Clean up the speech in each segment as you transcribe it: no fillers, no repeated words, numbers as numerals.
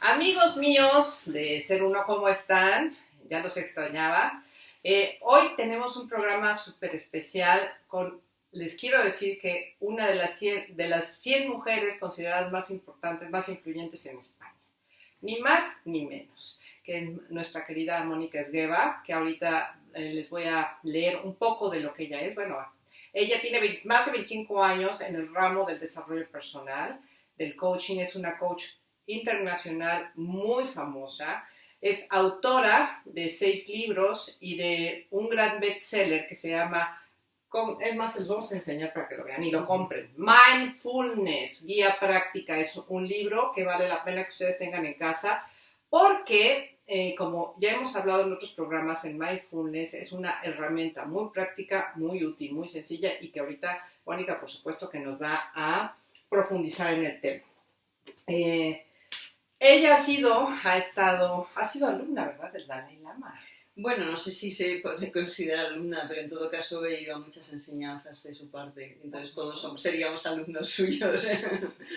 Amigos míos de Ser Uno, ¿cómo están? Ya los extrañaba. Hoy tenemos un programa súper especial les quiero decir que una de las 100 mujeres consideradas más importantes, más influyentes en España. Ni más ni menos que nuestra querida Mónica Esgueva, que ahorita les voy a leer un poco de lo que ella es. Bueno, ella tiene más de 25 años en el ramo del desarrollo personal, del coaching, es una coach internacional muy famosa, es autora de 6 libros y de un gran bestseller que se llama, es más, les vamos a enseñar para que lo vean y lo compren, Mindfulness, guía práctica. Es un libro que vale la pena que ustedes tengan en casa porque, como ya hemos hablado en otros programas, en Mindfulness es una herramienta muy práctica, muy útil, muy sencilla y que ahorita Mónica, por supuesto, que nos va a profundizar en el tema. Ella ha sido alumna, ¿verdad?, del Dalai Lama. Bueno, no sé si se puede considerar alumna, pero en todo caso he ido a muchas enseñanzas de su parte, entonces todos seríamos alumnos suyos.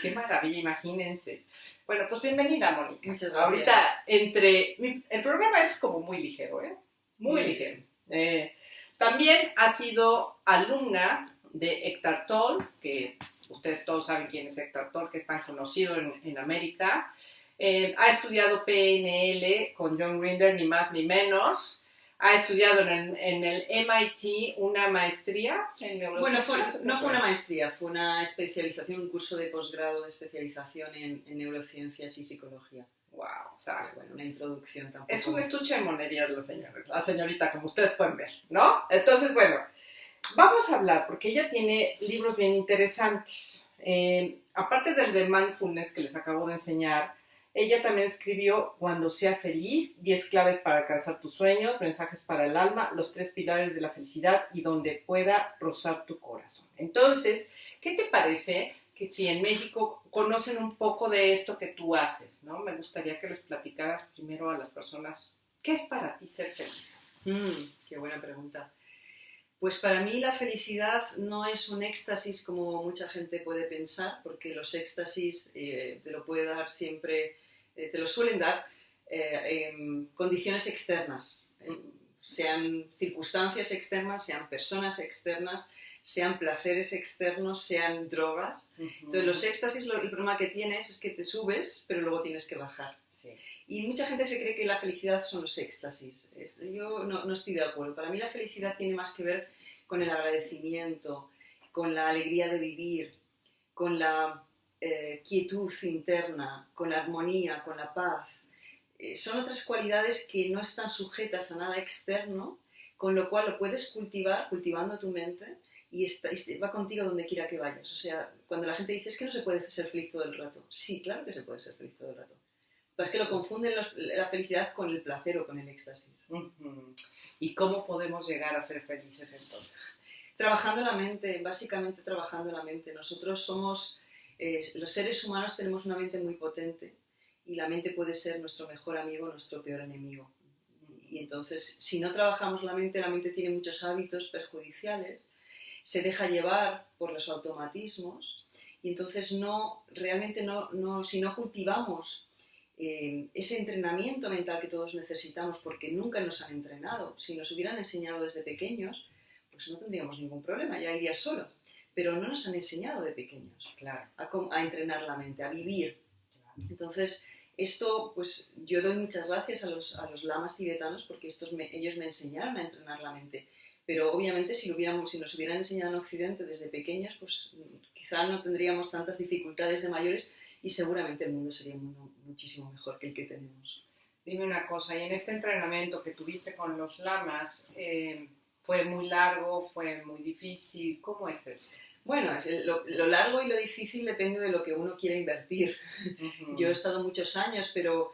Qué maravilla, imagínense. Bueno, pues bienvenida, Mónica. Muchas gracias. Ahorita, el programa es como muy ligero, muy ligero. También ha sido alumna de Eckhart Tolle, que ustedes todos saben quién es Eckhart Tolle, que es tan conocido en América. Ha estudiado PNL con John Grinder, ni más ni menos. Ha estudiado en el MIT una maestría en neurociencia. Bueno, no fue una maestría, fue una especialización, un curso de posgrado de especialización en neurociencias y psicología. Wow, o sea, bueno, una introducción tampoco. Es un estuche de monerías la señorita, como ustedes pueden ver, ¿no? Entonces, bueno, vamos a hablar, porque ella tiene libros bien interesantes. Aparte del de Mindfulness que les acabo de enseñar, ella también escribió Cuando sea feliz, 10 claves para alcanzar tus sueños, mensajes para el alma, los 3 pilares de la felicidad y donde pueda rozar tu corazón. Entonces, ¿qué te parece que si en México conocen un poco de esto que tú haces, ¿no? Me gustaría que les platicaras primero a las personas, ¿qué es para ti ser feliz? Qué buena pregunta. Pues para mí la felicidad no es un éxtasis como mucha gente puede pensar, porque los éxtasis te lo puede dar siempre, te lo suelen dar en condiciones externas, sean circunstancias externas, sean personas externas, sean placeres externos, sean drogas. Entonces los éxtasis, el problema que tienes es que te subes, pero luego tienes que bajar. Sí. Y mucha gente se cree que la felicidad son los éxtasis. Yo no estoy de acuerdo. Para mí la felicidad tiene más que ver con el agradecimiento, con la alegría de vivir, con la quietud interna, con la armonía, con la paz. Son otras cualidades que no están sujetas a nada externo, con lo cual lo puedes cultivar, cultivando tu mente, y va contigo donde quiera que vayas. O sea, cuando la gente dice es que no se puede ser feliz todo el rato. Sí, claro que se puede ser feliz todo el rato. Es que lo confunden la felicidad con el placer o con el éxtasis. ¿Y cómo podemos llegar a ser felices entonces? Trabajando la mente, básicamente trabajando la mente. Nosotros somos, los seres humanos tenemos una mente muy potente y la mente puede ser nuestro mejor amigo, nuestro peor enemigo. Y entonces, si no trabajamos la mente tiene muchos hábitos perjudiciales, se deja llevar por los automatismos y entonces si no cultivamos ese entrenamiento mental que todos necesitamos, porque nunca nos han entrenado. Si nos hubieran enseñado desde pequeños, pues no tendríamos ningún problema, ya iría solo. Pero no nos han enseñado de pequeños, claro, a entrenar la mente, a vivir. Entonces, esto, pues yo doy muchas gracias a los lamas tibetanos porque ellos me enseñaron a entrenar la mente. Pero obviamente si nos hubieran enseñado en Occidente desde pequeños, pues quizá no tendríamos tantas dificultades de mayores y seguramente el mundo sería un mundo muchísimo mejor que el que tenemos. Dime una cosa, y en este entrenamiento que tuviste con los lamas, ¿fue muy largo, fue muy difícil? ¿Cómo es eso? Bueno, lo largo y lo difícil depende de lo que uno quiera invertir. Yo he estado muchos años, pero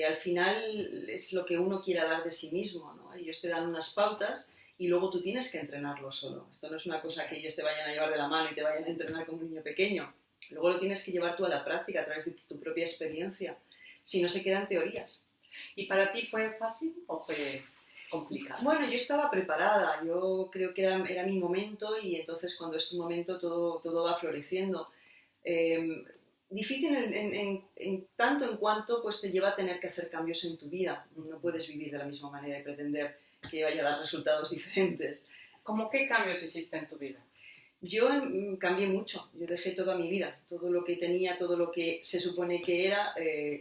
al final es lo que uno quiera dar de sí mismo, ¿no? Ellos te dan unas pautas y luego tú tienes que entrenarlo solo. Esto no es una cosa que ellos te vayan a llevar de la mano y te vayan a entrenar como un niño pequeño. Luego lo tienes que llevar tú a la práctica a través de tu propia experiencia. Si no, se quedan teorías. ¿Y para ti fue fácil o fue complicado? Bueno, yo estaba preparada. Yo creo que era mi momento y entonces cuando es tu momento todo va floreciendo. difícil en tanto en cuanto pues, te lleva a tener que hacer cambios en tu vida. No puedes vivir de la misma manera y pretender que vaya a dar resultados diferentes. ¿Cómo qué cambios hiciste en tu vida? Yo cambié mucho, yo dejé toda mi vida, todo lo que tenía, todo lo que se supone que era,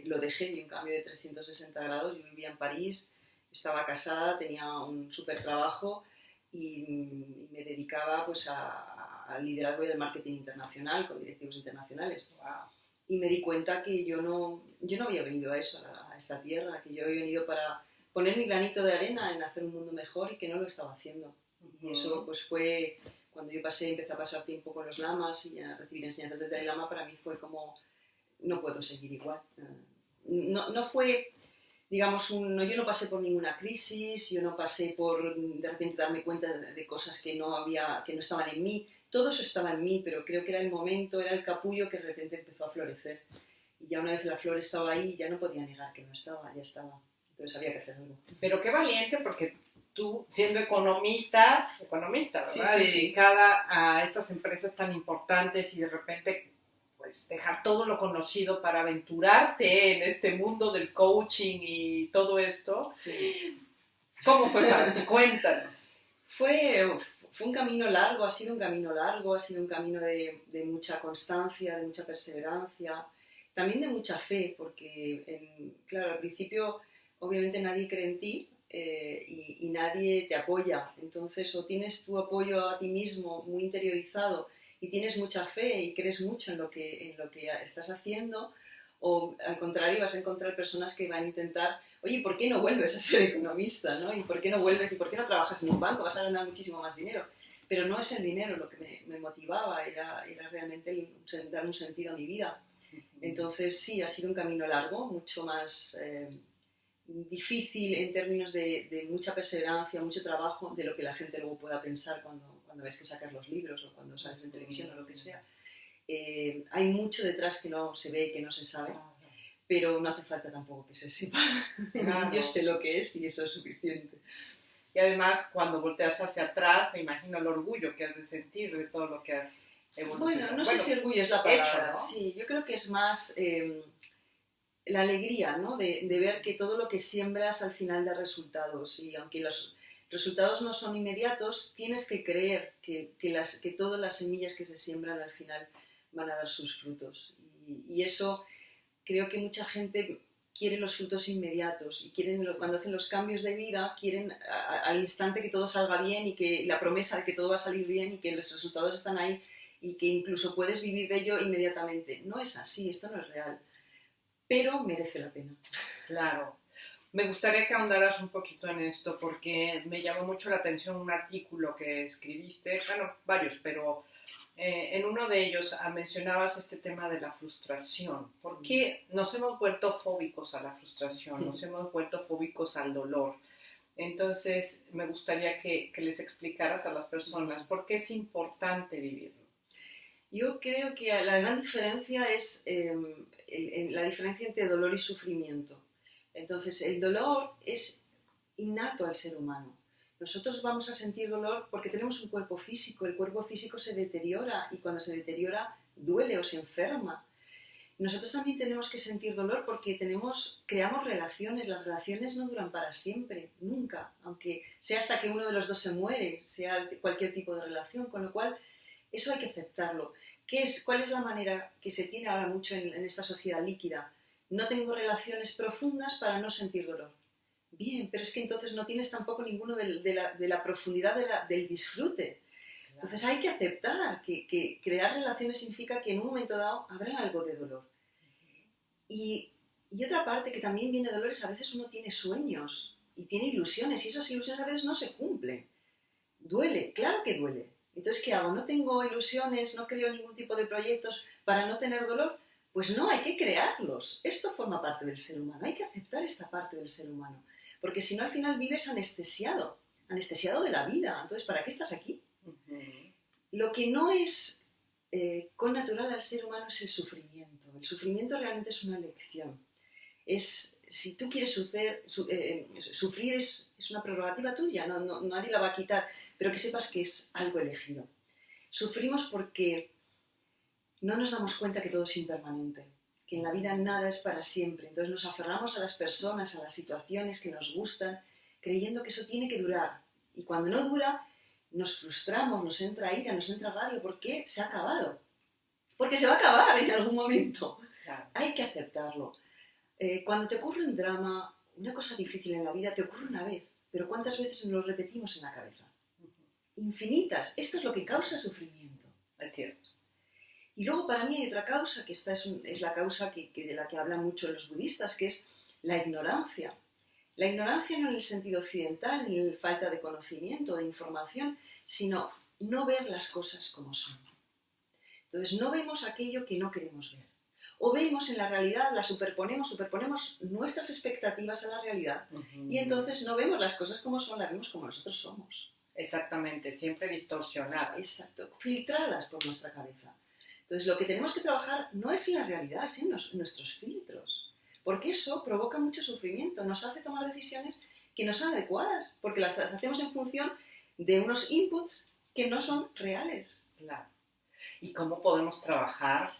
lo dejé, di un cambio de 360 grados. Yo vivía en París, estaba casada, tenía un súper trabajo y me dedicaba pues, al liderazgo y al marketing internacional con directivos internacionales. Wow. Y me di cuenta que yo no había venido a eso, a esta tierra, que yo había venido para poner mi granito de arena en hacer un mundo mejor y que no lo estaba haciendo. Y eso pues fue cuando yo empecé a pasar tiempo con los lamas y a recibir enseñanzas del Dalai Lama. Para mí fue como, no puedo seguir igual. No fue, digamos, yo no pasé por ninguna crisis, yo no pasé por de repente darme cuenta de cosas que no estaban en mí. Todo eso estaba en mí, pero creo que era el momento, era el capullo que de repente empezó a florecer. Y ya una vez la flor estaba ahí, ya no podía negar que no estaba, ya estaba. Entonces había que hacer algo. Pero qué valiente, porque tú, siendo economista, ¿verdad? Sí. Dedicada a estas empresas tan importantes y de repente pues dejar todo lo conocido para aventurarte en este mundo del coaching y todo esto. Sí. ¿Cómo fue para ti? Cuéntanos. Fue un camino largo, ha sido un camino largo, ha sido un camino de mucha constancia, de mucha perseverancia, también de mucha fe, porque, claro, al principio obviamente nadie cree en ti y nadie te apoya. Entonces, o tienes tu apoyo a ti mismo muy interiorizado y tienes mucha fe y crees mucho en lo que estás haciendo, o al contrario vas a encontrar personas que van a intentar, oye, ¿por qué no vuelves a ser economista? ¿No? ¿Y por qué no vuelves? ¿Y por qué no trabajas en un banco? Vas a ganar muchísimo más dinero. Pero no es el dinero lo que me motivaba, era realmente dar un sentido a mi vida. Entonces sí, ha sido un camino largo, mucho más difícil en términos de mucha perseverancia, mucho trabajo, de lo que la gente luego pueda pensar cuando ves que sacas los libros o cuando sales en televisión o lo que sea. Hay mucho detrás que no se ve, que no se sabe, pero no hace falta tampoco que se sepa. Claro. Yo sé lo que es y eso es suficiente. Y además, cuando volteas hacia atrás, me imagino el orgullo que has de sentir de todo lo que has evolucionado. Bueno, no sé si orgullo es la palabra. Hecho, ¿no? Sí, yo creo que es más la alegría, ¿no? De ver que todo lo que siembras al final da resultados. Y aunque los resultados no son inmediatos, tienes que creer que todas las semillas que se siembran al final van a dar sus frutos. Y eso, creo que mucha gente quiere los frutos inmediatos y cuando hacen los cambios de vida, quieren al instante que todo salga bien y que la promesa de que todo va a salir bien y que los resultados están ahí y que incluso puedes vivir de ello inmediatamente. No es así, esto no es real, pero merece la pena. Claro. Me gustaría que ahondaras un poquito en esto porque me llamó mucho la atención un artículo que escribiste, bueno, varios, pero en uno de ellos mencionabas este tema de la frustración. ¿Por qué nos hemos vuelto fóbicos a la frustración? Nos hemos vuelto fóbicos al dolor. Entonces, me gustaría que les explicaras a las personas por qué es importante vivirlo. Yo creo que la gran diferencia es la diferencia entre dolor y sufrimiento. Entonces, el dolor es innato al ser humano. Nosotros vamos a sentir dolor porque tenemos un cuerpo físico. El cuerpo físico se deteriora y cuando se deteriora duele o se enferma. Nosotros también tenemos que sentir dolor porque creamos relaciones. Las relaciones no duran para siempre, nunca, aunque sea hasta que uno de los dos se muere, sea cualquier tipo de relación, con lo cual eso hay que aceptarlo. ¿Cuál es la manera que se tiene ahora mucho en esta sociedad líquida? No tengo relaciones profundas para no sentir dolor. Bien, pero es que entonces no tienes tampoco ninguno de la profundidad del disfrute. Entonces hay que aceptar que crear relaciones significa que en un momento dado habrá algo de dolor. Y otra parte que también viene de dolor es a veces uno tiene sueños y tiene ilusiones y esas ilusiones a veces no se cumplen. Duele, claro que duele. Entonces, ¿qué hago? ¿No tengo ilusiones, no creo ningún tipo de proyectos para no tener dolor? Pues no, hay que crearlos. Esto forma parte del ser humano. Hay que aceptar esta parte del ser humano. Porque si no, al final vives anestesiado de la vida. Entonces, ¿para qué estás aquí? Lo que no es connatural al ser humano es el sufrimiento. El sufrimiento realmente es una elección. Si tú quieres sufrir es una prerrogativa tuya, nadie la va a quitar, pero que sepas que es algo elegido. Sufrimos porque no nos damos cuenta que todo es impermanente, que en la vida nada es para siempre. Entonces nos aferramos a las personas, a las situaciones que nos gustan, creyendo que eso tiene que durar. Y cuando no dura, nos frustramos, nos entra ira, nos entra rabia, porque se ha acabado. Porque se va a acabar en algún momento. Claro. Hay que aceptarlo. Cuando te ocurre un drama, una cosa difícil en la vida, te ocurre una vez, pero ¿cuántas veces nos lo repetimos en la cabeza? Infinitas. Esto es lo que causa sufrimiento. Es cierto. Y luego para mí hay otra causa, que esta es la causa de la que hablan mucho los budistas, que es la ignorancia. La ignorancia no en el sentido occidental, ni en la falta de conocimiento, de información, sino no ver las cosas como son. Entonces no vemos aquello que no queremos ver. O vemos en la realidad, la superponemos nuestras expectativas a la realidad, y entonces no vemos las cosas como son, las vemos como nosotros somos. Exactamente, siempre distorsionadas. Exacto, filtradas por nuestra cabeza. Entonces lo que tenemos que trabajar no es en la realidad, es en nuestros filtros. Porque eso provoca mucho sufrimiento, nos hace tomar decisiones que no son adecuadas, porque las hacemos en función de unos inputs que no son reales. Claro. ¿Y cómo podemos trabajar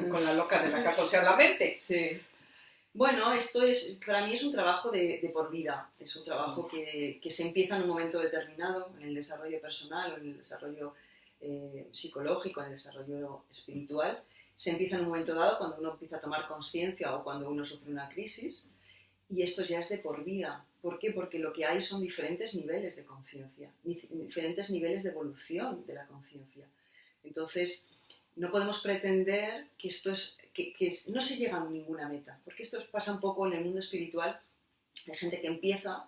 con la loca de la casa, o sea, la mente? Sí. Bueno, para mí es un trabajo de por vida. Es un trabajo que se empieza en un momento determinado, en el desarrollo personal o en el desarrollo psicológico, en el desarrollo espiritual. Se empieza en un momento dado cuando uno empieza a tomar conciencia o cuando uno sufre una crisis. Y esto ya es de por vida. ¿Por qué? Porque lo que hay son diferentes niveles de conciencia, diferentes niveles de evolución de la conciencia. Entonces, no podemos pretender que no se llega a ninguna meta, porque esto pasa un poco en el mundo espiritual. Hay gente que empieza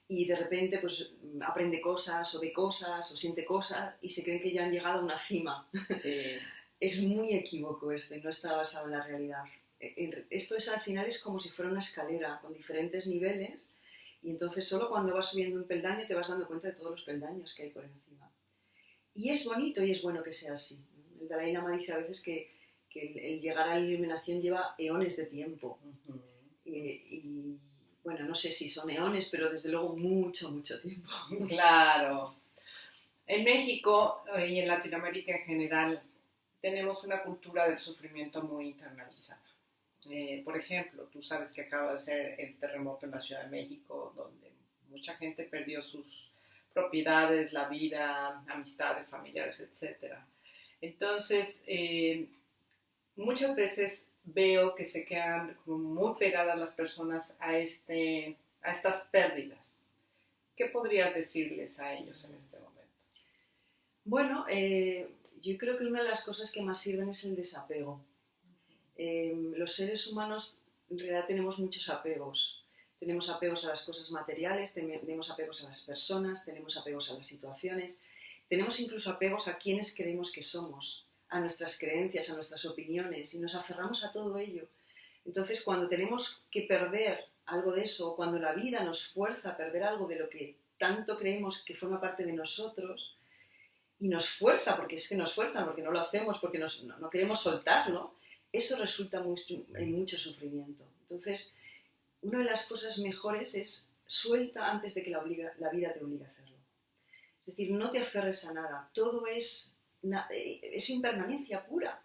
y de repente pues, aprende cosas o ve cosas o siente cosas y se creen que ya han llegado a una cima. Sí. Es muy equívoco esto y no está basado en la realidad. Esto al final es como si fuera una escalera con diferentes niveles, y entonces solo cuando vas subiendo un peldaño te vas dando cuenta de todos los peldaños que hay por encima. Y es bonito y es bueno que sea así. El Dalai Lama dice a veces que el llegar a la iluminación lleva eones de tiempo. Y bueno, no sé si son eones, pero desde luego mucho, mucho tiempo. Claro. En México y en Latinoamérica en general tenemos una cultura del sufrimiento muy internalizada. Por ejemplo, tú sabes que acaba de ser el terremoto en la Ciudad de México, donde mucha gente perdió sus propiedades, la vida, amistades, familiares, etc. Entonces, muchas veces veo que se quedan como muy pegadas las personas a estas pérdidas. ¿Qué podrías decirles a ellos en este momento? Bueno, yo creo que una de las cosas que más sirven es el desapego. Los seres humanos en realidad tenemos muchos apegos. Tenemos apegos a las cosas materiales, tenemos apegos a las personas, tenemos apegos a las situaciones, tenemos incluso apegos a quienes creemos que somos, a nuestras creencias, a nuestras opiniones, y nos aferramos a todo ello. Entonces, cuando tenemos que perder algo de eso, o cuando la vida nos fuerza a perder algo de lo que tanto creemos que forma parte de nosotros, y nos fuerza, porque es que nos fuerzan, porque no lo hacemos, porque no queremos soltarlo, eso resulta en mucho sufrimiento. Entonces, una de las cosas mejores es suelta antes de que la vida te obligue a hacerlo. Es decir, no te aferres a nada, todo es impermanencia pura.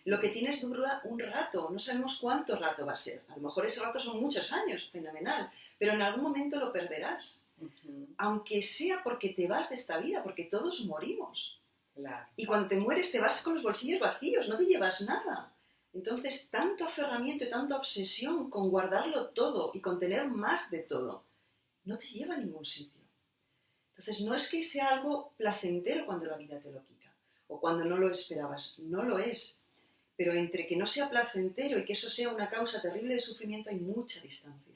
Lo que tienes dura un rato, no sabemos cuánto rato va a ser. A lo mejor ese rato son muchos años, fenomenal, pero en algún momento lo perderás. Aunque sea porque te vas de esta vida, porque todos morimos. Claro. Y cuando te mueres te vas con los bolsillos vacíos, no te llevas nada. Entonces, tanto aferramiento y tanta obsesión con guardarlo todo y con tener más de todo, no te lleva a ningún sitio. Entonces, no es que sea algo placentero cuando la vida te lo quita, o cuando no lo esperabas, no lo es. Pero entre que no sea placentero y que eso sea una causa terrible de sufrimiento hay mucha distancia.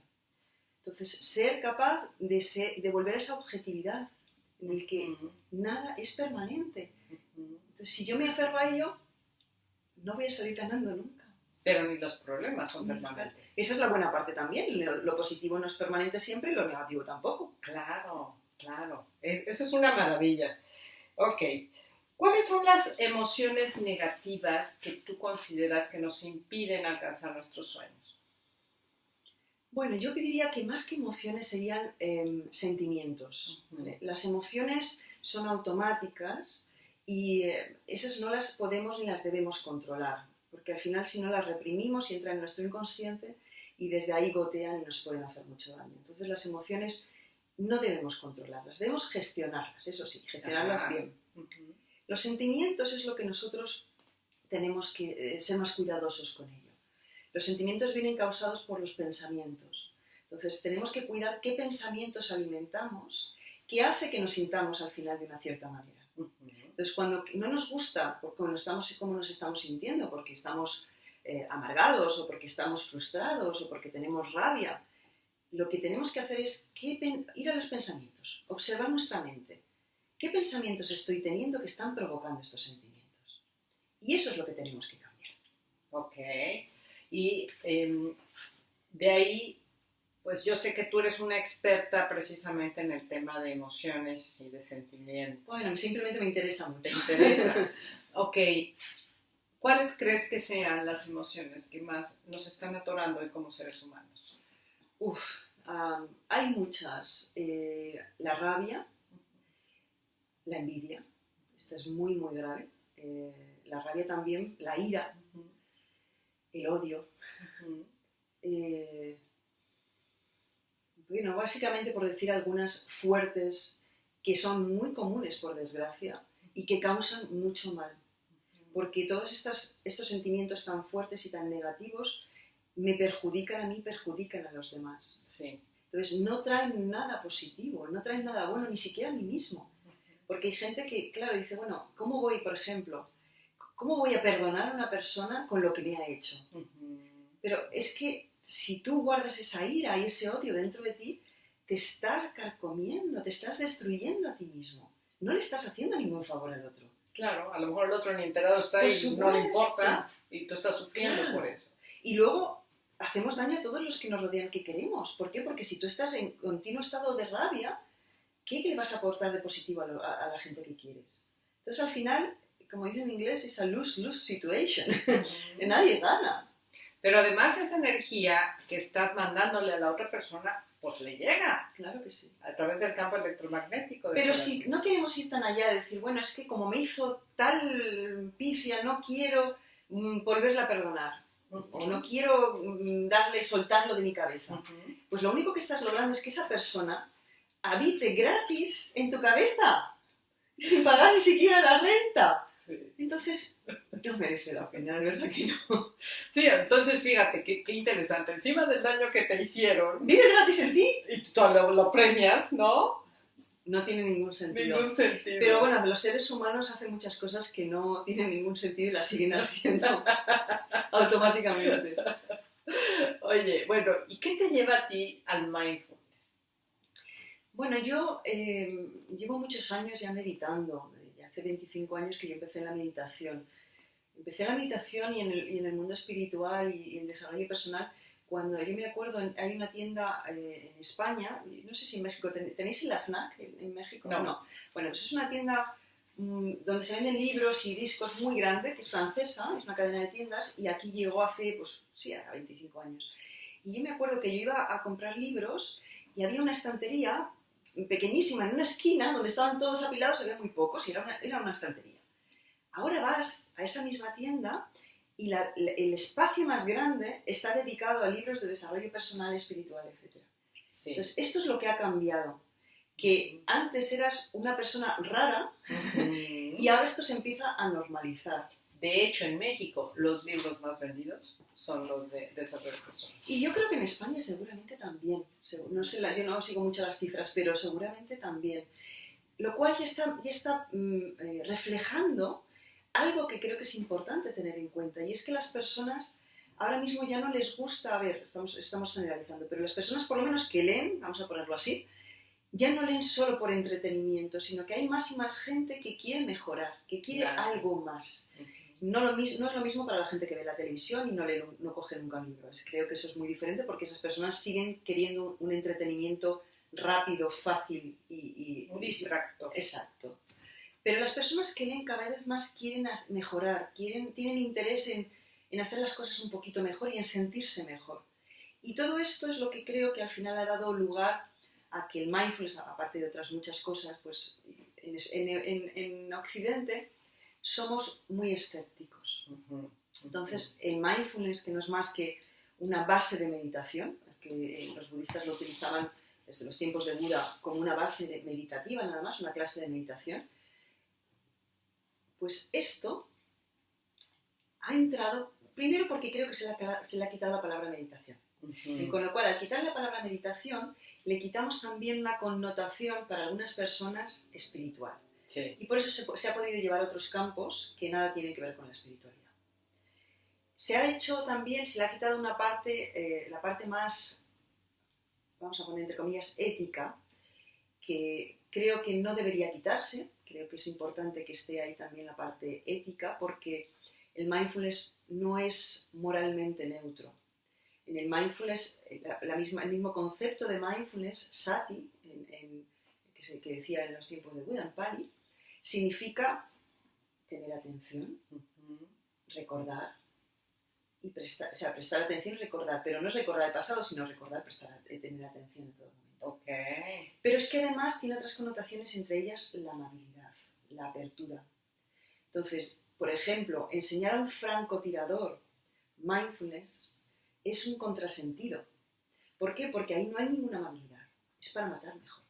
Entonces, ser capaz de volver a esa objetividad en el que nada es permanente. Entonces, si yo me aferro a ello, no voy a salir ganando nunca. Pero ni los problemas son permanentes. Esa es la buena parte también. Lo positivo no es permanente siempre y lo negativo tampoco. Claro, claro. Eso es una maravilla. Ok. ¿Cuáles son las emociones negativas que tú consideras que nos impiden alcanzar nuestros sueños? Bueno, yo diría que más que emociones serían sentimientos. ¿Vale? Las emociones son automáticas Y esas no las podemos ni las debemos controlar, porque al final si no las reprimimos y entran en nuestro inconsciente y desde ahí gotean y nos pueden hacer mucho daño. Entonces las emociones no debemos controlarlas, debemos gestionarlas, eso sí, gestionarlas bien. Los sentimientos es lo que nosotros tenemos que ser más cuidadosos con ello. Los sentimientos vienen causados por los pensamientos. Entonces tenemos que cuidar qué pensamientos alimentamos, que hace que nos sintamos al final de una cierta manera. Entonces, cuando no nos gusta cómo nos estamos sintiendo, porque estamos amargados o porque estamos frustrados o porque tenemos rabia, lo que tenemos que hacer es ir a los pensamientos, observar nuestra mente. ¿Qué pensamientos estoy teniendo que están provocando estos sentimientos? Y eso es lo que tenemos que cambiar. Ok. Y de ahí, pues yo sé que tú eres una experta precisamente en el tema de emociones y de sentimientos. Bueno, simplemente me interesa mucho. ¿Te interesa? Ok. ¿Cuáles crees que sean las emociones que más nos están atorando hoy como seres humanos? Hay muchas. La rabia, la envidia, esta es muy, muy grave. La rabia también, la ira, el odio. Bueno, básicamente por decir algunas fuertes que son muy comunes por desgracia y que causan mucho mal. Porque todos estos sentimientos tan fuertes y tan negativos me perjudican a mí, perjudican a los demás. Sí. Entonces no traen nada positivo, no traen nada bueno, ni siquiera a mí mismo. Porque hay gente que, claro, dice, bueno, ¿cómo voy, por ejemplo, cómo voy a perdonar a una persona con lo que me ha hecho? Pero es que si tú guardas esa ira y ese odio dentro de ti, te estás carcomiendo, te estás destruyendo a ti mismo. No le estás haciendo ningún favor al otro. Claro, a lo mejor el otro ni enterado está y no le importa y tú estás sufriendo por eso. Y luego hacemos daño a todos los que nos rodean que queremos. ¿Por qué? Porque si tú estás en continuo estado de rabia, ¿qué le vas a aportar de positivo a la gente que quieres? Entonces al final, como dicen en inglés, es a lose-lose situation. Nadie gana. Pero además esa energía que estás mandándole a la otra persona, pues le llega. Claro que sí. A través del campo electromagnético. Pero si no queremos ir tan allá de decir, bueno, es que como me hizo tal pifia, no quiero volverla a perdonar. O no quiero soltarlo de mi cabeza. Pues lo único que estás logrando es que esa persona habite gratis en tu cabeza, sin pagar ni siquiera la renta. Sí. Entonces, no merece la pena, de verdad que no. Sí, entonces fíjate, qué interesante. Encima del daño que te hicieron... ¿Vive gratis en ti? Y tú lo premias, ¿no? No tiene ningún sentido. Ningún sentido. Pero bueno, los seres humanos hacen muchas cosas que no tienen ningún sentido y las siguen haciendo automáticamente. Oye, bueno, ¿y qué te lleva a ti al mindfulness? Bueno, yo llevo muchos años ya meditando. Ya hace 25 años que yo empecé en la meditación. Empecé en la meditación y en el mundo espiritual y en el desarrollo personal. Cuando yo me acuerdo, hay una tienda en España, no sé si en México, ¿tenéis la FNAC en México? No. Bueno, pues es una tienda donde se venden libros y discos muy grande, que es francesa, es una cadena de tiendas, y aquí llegó hace, pues sí, a 25 años. Y yo me acuerdo que yo iba a comprar libros y había una estantería pequeñísima en una esquina donde estaban todos apilados, había muy pocos, y era una estantería. Ahora vas a esa misma tienda y el espacio más grande está dedicado a libros de desarrollo personal, espiritual, etc. Sí. Entonces, esto es lo que ha cambiado. Que antes eras una persona rara y ahora esto se empieza a normalizar. De hecho, en México, los libros más vendidos son los de desarrollo personal. Y yo creo que en España seguramente también. No sé, yo no sigo mucho las cifras, pero seguramente también. Lo cual ya está reflejando algo que creo que es importante tener en cuenta, y es que las personas ahora mismo ya no les gusta, a ver, estamos generalizando, pero las personas por lo menos que leen, vamos a ponerlo así, ya no leen solo por entretenimiento, sino que hay más y más gente que quiere mejorar, que quiere algo más. No es lo mismo para la gente que ve la televisión y no coge nunca un libro. Creo que eso es muy diferente porque esas personas siguen queriendo un entretenimiento rápido, fácil y un distracto. Exacto. Pero las personas que leen cada vez más quieren mejorar, tienen interés en hacer las cosas un poquito mejor y en sentirse mejor. Y todo esto es lo que creo que al final ha dado lugar a que el mindfulness, aparte de otras muchas cosas, pues en Occidente somos muy escépticos. Ujú. Entonces, el mindfulness, que no es más que una base de meditación, que los budistas lo utilizaban desde los tiempos de Buda como una base meditativa nada más, una clase de meditación, pues esto ha entrado, primero porque creo que se le ha quitado la palabra meditación. Y con lo cual, al quitar la palabra meditación, le quitamos también una connotación para algunas personas espiritual. Sí. Y por eso se ha podido llevar a otros campos que nada tienen que ver con la espiritualidad. Se ha hecho también, se le ha quitado una parte, la parte más, vamos a poner entre comillas, ética, que creo que no debería quitarse. Creo que es importante que esté ahí también la parte ética, porque el mindfulness no es moralmente neutro. En el mindfulness, el mismo concepto de mindfulness, sati, que decía en los tiempos de Buda, en Pali, significa tener atención, recordar y prestar, o sea, prestar atención y recordar, pero no es recordar el pasado, sino recordar, tener atención en todo momento. Okay. Pero es que además tiene otras connotaciones, entre ellas la amabilidad, la apertura. Entonces, por ejemplo, enseñar a un francotirador mindfulness es un contrasentido. ¿Por qué? Porque ahí no hay ninguna amabilidad. Es para matar mejor.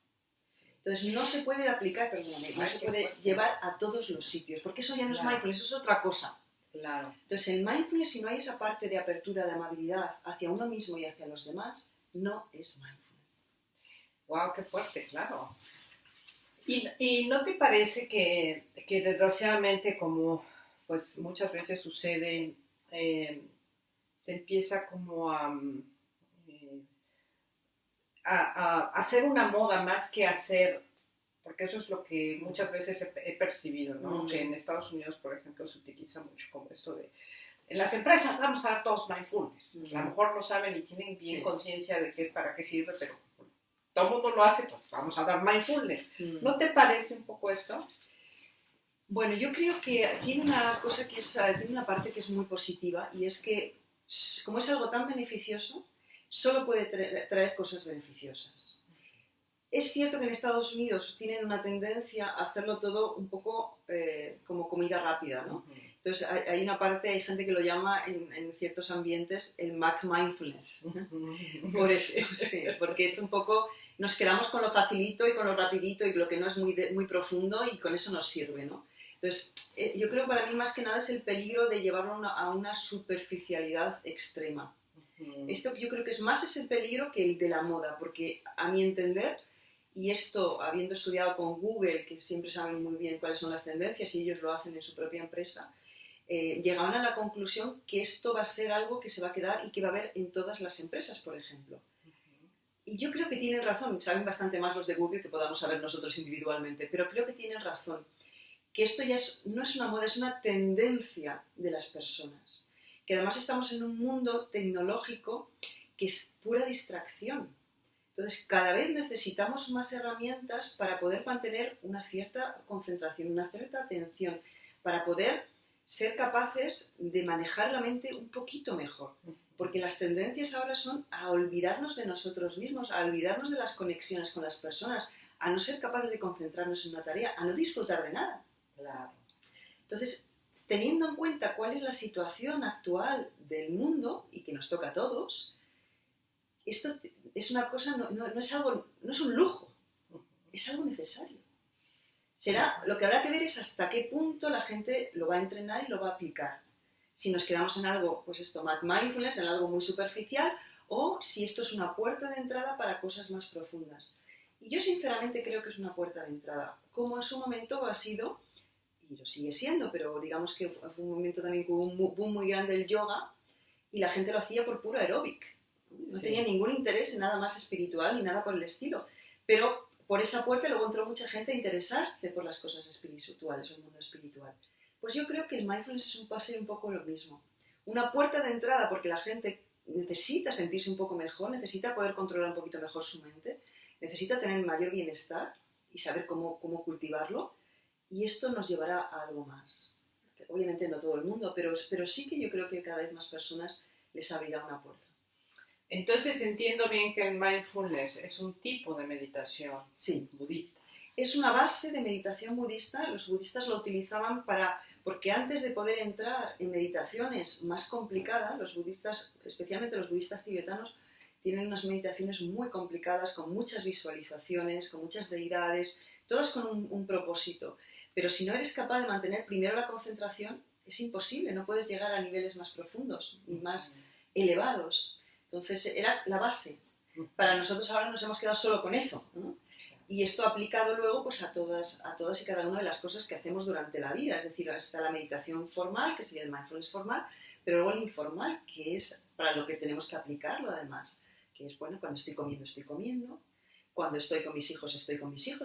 Entonces no se puede aplicar, perdóname, no se puede llevar a todos los sitios, porque eso ya no es mindfulness, eso es otra cosa. Claro. Entonces el mindfulness, si no hay esa parte de apertura, de amabilidad hacia uno mismo y hacia los demás, no es mindfulness. Wow, qué fuerte, claro. ¿Y no te parece que desgraciadamente, como pues muchas veces sucede, se empieza como a hacer una moda más que hacer, porque eso es lo que muchas veces he percibido, ¿no? Que en Estados Unidos, por ejemplo, se utiliza mucho como esto de, en las empresas vamos a dar todos mindfulness. A lo mejor lo saben y tienen bien conciencia de qué es, para qué sirve, pero todo el mundo lo hace, pues vamos a dar mindfulness. ¿No te parece un poco esto? Bueno, yo creo que tiene una cosa que es, tiene una parte que es muy positiva, y es que, como es algo tan beneficioso, solo puede traer cosas beneficiosas. Es cierto que en Estados Unidos tienen una tendencia a hacerlo todo un poco como comida rápida, ¿no? Entonces hay una parte, hay gente que lo llama en ciertos ambientes el Mac Mindfulness. Por eso, sí, porque es un poco, nos quedamos con lo facilito y con lo rapidito y lo que no es muy profundo, y con eso nos sirve, ¿no? Entonces yo creo que para mí más que nada es el peligro de llevarlo a una superficialidad extrema. Esto yo creo que es más ese peligro que el de la moda, porque a mi entender, y esto habiendo estudiado con Google, que siempre saben muy bien cuáles son las tendencias y ellos lo hacen en su propia empresa, llegaban a la conclusión que esto va a ser algo que se va a quedar y que va a haber en todas las empresas, por ejemplo. Y yo creo que tienen razón, saben bastante más los de Google que podamos saber nosotros individualmente, pero creo que tienen razón, que esto ya no es una moda, es una tendencia de las personas. Que además estamos en un mundo tecnológico que es pura distracción. Entonces, cada vez necesitamos más herramientas para poder mantener una cierta concentración, una cierta atención, para poder ser capaces de manejar la mente un poquito mejor. Porque las tendencias ahora son a olvidarnos de nosotros mismos, a olvidarnos de las conexiones con las personas, a no ser capaces de concentrarnos en una tarea, a no disfrutar de nada. Claro. Entonces, teniendo en cuenta cuál es la situación actual del mundo y que nos toca a todos, esto es una cosa, no es un lujo, es algo necesario. Lo que habrá que ver es hasta qué punto la gente lo va a entrenar y lo va a aplicar. Si nos quedamos en algo, pues esto, mindfulness, en algo muy superficial, o si esto es una puerta de entrada para cosas más profundas. Y yo sinceramente creo que es una puerta de entrada, como en su momento ha sido, y lo sigue siendo, pero digamos que fue un momento también con un boom muy grande del yoga, y la gente lo hacía por puro aeróbic. No tenía ningún interés en nada más espiritual ni nada por el estilo. Pero por esa puerta luego entró mucha gente a interesarse por las cosas espirituales o el mundo espiritual. Pues yo creo que el mindfulness es un paseo un poco lo mismo. Una puerta de entrada porque la gente necesita sentirse un poco mejor, necesita poder controlar un poquito mejor su mente, necesita tener mayor bienestar y saber cómo cultivarlo. Y esto nos llevará a algo más. Obviamente no todo el mundo, pero sí que yo creo que cada vez más personas les abrirá una puerta. Entonces entiendo bien que el mindfulness es un tipo de meditación budista. Es una base de meditación budista. Los budistas lo utilizaban para Porque antes de poder entrar en meditaciones más complicadas, los budistas, especialmente los budistas tibetanos, tienen unas meditaciones muy complicadas, con muchas visualizaciones, con muchas deidades, todas con un propósito. Pero si no eres capaz de mantener primero la concentración, es imposible, no puedes llegar a niveles más profundos y más elevados. Entonces era la base. Para nosotros ahora nos hemos quedado solo con eso, ¿no? Y esto aplicado luego pues, a todas y cada una de las cosas que hacemos durante la vida. Es decir, está la meditación formal, que sería el mindfulness formal, pero luego el informal, que es para lo que tenemos que aplicarlo además. Que es, bueno, cuando estoy comiendo, cuando estoy con mis hijos,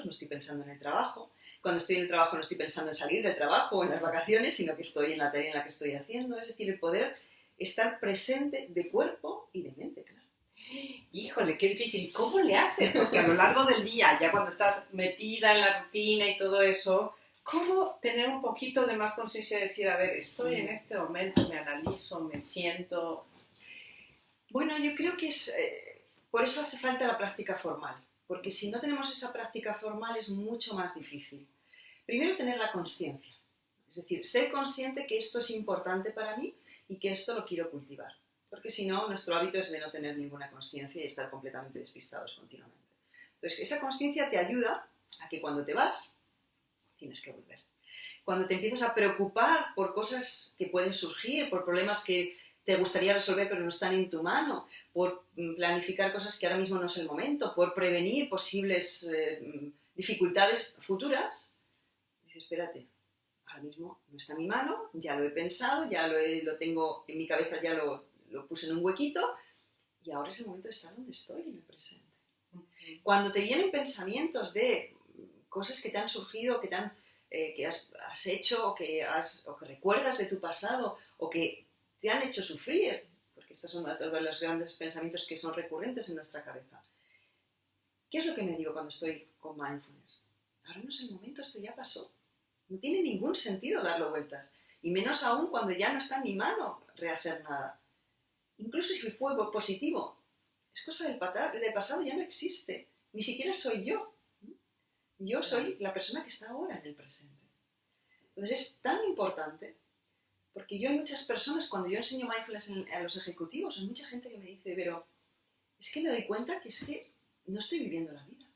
no estoy pensando en el trabajo, cuando estoy en el trabajo no estoy pensando en salir del trabajo o en las vacaciones, sino que estoy en la tarea en la que estoy haciendo, es decir, el poder estar presente de cuerpo y de mente, claro. Híjole, qué difícil. ¿Cómo le haces? Porque a lo largo del día, ya cuando estás metida en la rutina y todo eso, ¿cómo tener un poquito de más conciencia de decir, a ver, estoy en este momento, me analizo, me siento? Bueno, yo creo que por eso hace falta la práctica formal, porque si no tenemos esa práctica formal es mucho más difícil. Primero, tener la consciencia, es decir, ser consciente que esto es importante para mí y que esto lo quiero cultivar, porque si no, nuestro hábito es de no tener ninguna consciencia y estar completamente despistados continuamente. Entonces, esa consciencia te ayuda a que cuando te vas, tienes que volver. Cuando te empiezas a preocupar por cosas que pueden surgir, por problemas que te gustaría resolver pero no están en tu mano, por planificar cosas que ahora mismo no es el momento, por prevenir posibles dificultades futuras, dices, espérate, ahora mismo no está en mi mano, ya lo he pensado, ya lo tengo en mi cabeza, ya lo puse en un huequito y ahora es el momento de estar donde estoy, en el presente. Cuando te vienen pensamientos de cosas que te han surgido, que has hecho o que recuerdas de tu pasado o que te han hecho sufrir, porque estos son todos los grandes pensamientos que son recurrentes en nuestra cabeza. ¿Qué es lo que me digo cuando estoy con mindfulness? Ahora no es el momento, esto ya pasó. No tiene ningún sentido darlo vueltas. Y menos aún cuando ya no está en mi mano rehacer nada. Incluso si fue positivo, es cosa del pasado, ya no existe. Ni siquiera soy yo. Yo soy la persona que está ahora en el presente. Entonces es tan importante, porque hay muchas personas, cuando yo enseño mindfulness a los ejecutivos, hay mucha gente que me dice, pero es que me doy cuenta que es que no estoy viviendo la vida.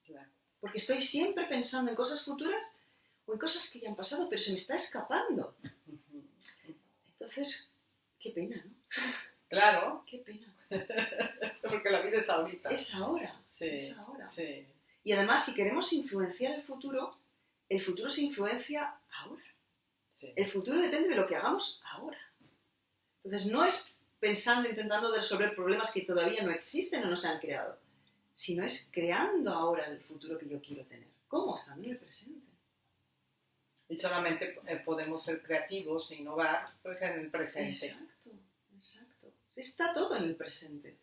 Claro. Porque estoy siempre pensando en cosas futuras o en cosas que ya han pasado, pero se me está escapando. Entonces, qué pena, ¿no? Claro. Qué pena. Porque la vida es ahorita. Es ahora. Sí, es ahora. Sí. Y además, si queremos influenciar el futuro se influencia ahora. Sí. El futuro depende de lo que hagamos ahora. Entonces, no es pensando, intentando resolver problemas que todavía no existen o no se han creado, sino es creando ahora el futuro que yo quiero tener. ¿Cómo? Estando en el presente. Y solamente podemos ser creativos e innovar pues, en el presente. Exacto. Está todo en el presente.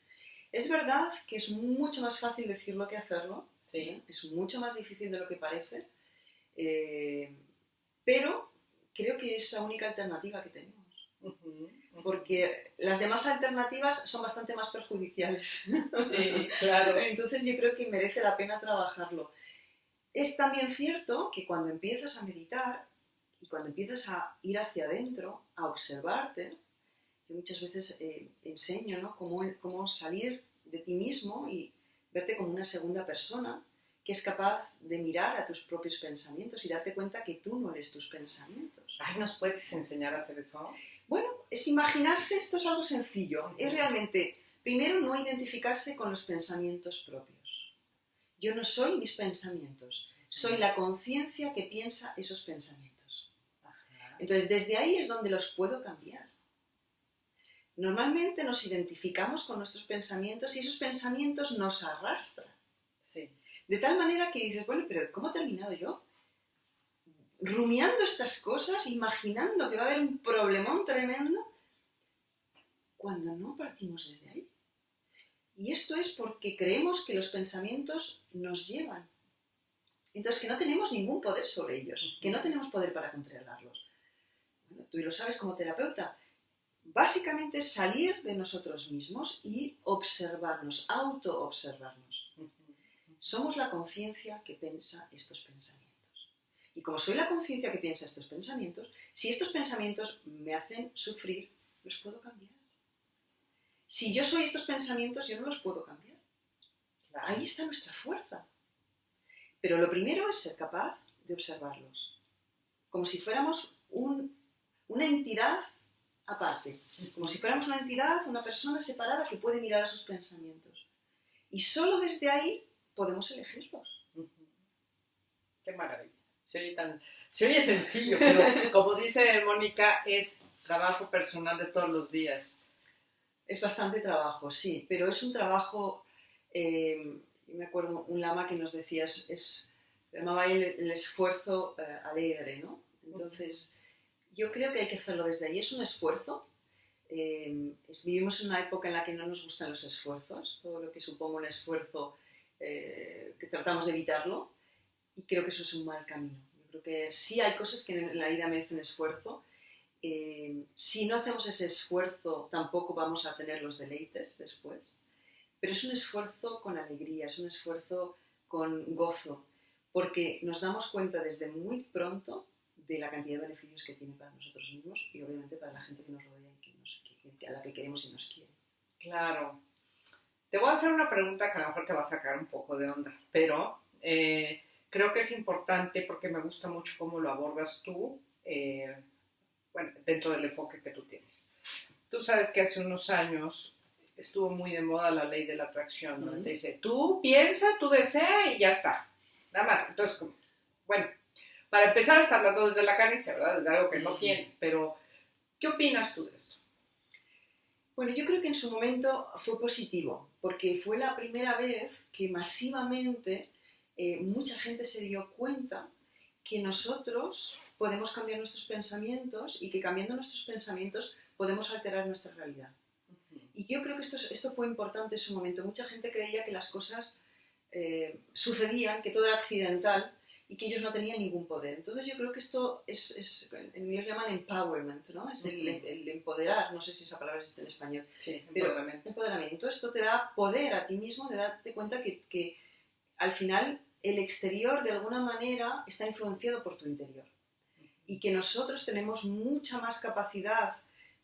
Es verdad que es mucho más fácil decirlo que hacerlo. Sí. ¿no? Es mucho más difícil de lo que parece. Pero creo que es la única alternativa que tenemos. Porque las demás alternativas son bastante más perjudiciales. Sí, claro. Entonces yo creo que merece la pena trabajarlo. Es también cierto que cuando empiezas a meditar y cuando empiezas a ir hacia adentro, a observarte, yo muchas veces enseño, ¿no? cómo salir de ti mismo y verte como una segunda persona que es capaz de mirar a tus propios pensamientos y darte cuenta que tú no eres tus pensamientos. Ay, ¿nos puedes enseñar a hacer eso? Bueno, es imaginarse, esto es algo sencillo. Es realmente, primero, no identificarse con los pensamientos propios. Yo no soy mis pensamientos, soy la conciencia que piensa esos pensamientos. Entonces, desde ahí es donde los puedo cambiar. Normalmente nos identificamos con nuestros pensamientos y esos pensamientos nos arrastran. Sí. De tal manera que dices, bueno, pero ¿cómo he terminado yo? Rumiando estas cosas, imaginando que va a haber un problemón tremendo, cuando no partimos desde ahí. Y esto es porque creemos que los pensamientos nos llevan. Entonces, que no tenemos ningún poder sobre ellos, que no tenemos poder para controlarlos. Bueno, tú lo sabes como terapeuta. Básicamente es salir de nosotros mismos y observarnos, autoobservarnos. Somos la conciencia que piensa estos pensamientos. Y como soy la conciencia que piensa estos pensamientos, si estos pensamientos me hacen sufrir, los puedo cambiar. Si yo soy estos pensamientos, yo no los puedo cambiar. Claro. Ahí está nuestra fuerza. Pero lo primero es ser capaz de observarlos. Como si fuéramos una entidad aparte. Como si fuéramos una entidad, una persona separada que puede mirar a sus pensamientos. Y solo desde ahí podemos elegirlos. Qué maravilla. Se oye sencillo, pero como dice Mónica, es trabajo personal de todos los días. Es bastante trabajo, sí, pero es un trabajo, me acuerdo un lama que nos decía, llamaba el esfuerzo alegre, ¿no? Entonces, yo creo que hay que hacerlo desde ahí. Es un esfuerzo. Vivimos en una época en la que no nos gustan los esfuerzos, todo lo que suponga un esfuerzo, que tratamos de evitarlo, y creo que eso es un mal camino. Yo creo que sí hay cosas que en la vida merecen esfuerzo. Si no hacemos ese esfuerzo, tampoco vamos a tener los deleites después, pero es un esfuerzo con alegría, es un esfuerzo con gozo, porque nos damos cuenta desde muy pronto de la cantidad de beneficios que tiene para nosotros mismos y obviamente para la gente que nos rodea y a la que queremos y nos quiere. Claro. Te voy a hacer una pregunta que a lo mejor te va a sacar un poco de onda, pero creo que es importante porque me gusta mucho cómo lo abordas tú, bueno, dentro del enfoque que tú tienes. Tú sabes que hace unos años estuvo muy de moda la ley de la atracción, ¿no? Te dice, tú piensa, tú desea y ya está. Nada más. Entonces, bueno, para empezar está hablando desde la carencia, ¿verdad? Desde algo que no tienes, pero ¿qué opinas tú de esto? Bueno, yo creo que en su momento fue positivo, porque fue la primera vez que masivamente mucha gente se dio cuenta que nosotros podemos cambiar nuestros pensamientos y que cambiando nuestros pensamientos podemos alterar nuestra realidad. Y yo creo que esto fue importante en su momento. Mucha gente creía que las cosas sucedían, que todo era accidental y que ellos no tenían ningún poder. Entonces yo creo que esto en inglés llaman empowerment, ¿no? Es el empoderar, no sé si esa palabra existe en español. Sí, empoderamiento. Empoderamiento. Esto te da poder a ti mismo, de darte cuenta que al final el exterior de alguna manera está influenciado por tu interior. Y que nosotros tenemos mucha más capacidad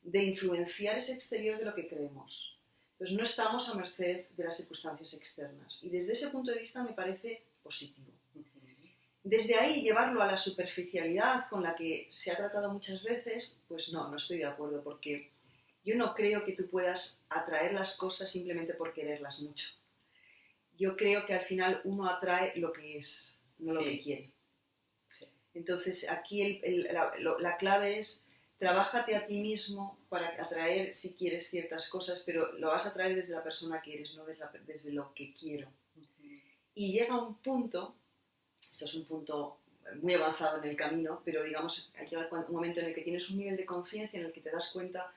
de influenciar ese exterior de lo que creemos. Entonces no estamos a merced de las circunstancias externas. Y desde ese punto de vista me parece positivo. Desde ahí llevarlo a la superficialidad con la que se ha tratado muchas veces, pues no estoy de acuerdo, porque yo no creo que tú puedas atraer las cosas simplemente por quererlas mucho. Yo creo que al final uno atrae lo que es, no lo que quiere. Sí. Entonces aquí la clave es trabájate a ti mismo para atraer si quieres ciertas cosas, pero lo vas a atraer desde la persona que eres, no desde lo que quiero. Y llega un punto, esto es un punto muy avanzado en el camino, pero digamos, hay un momento en el que tienes un nivel de conciencia en el que te das cuenta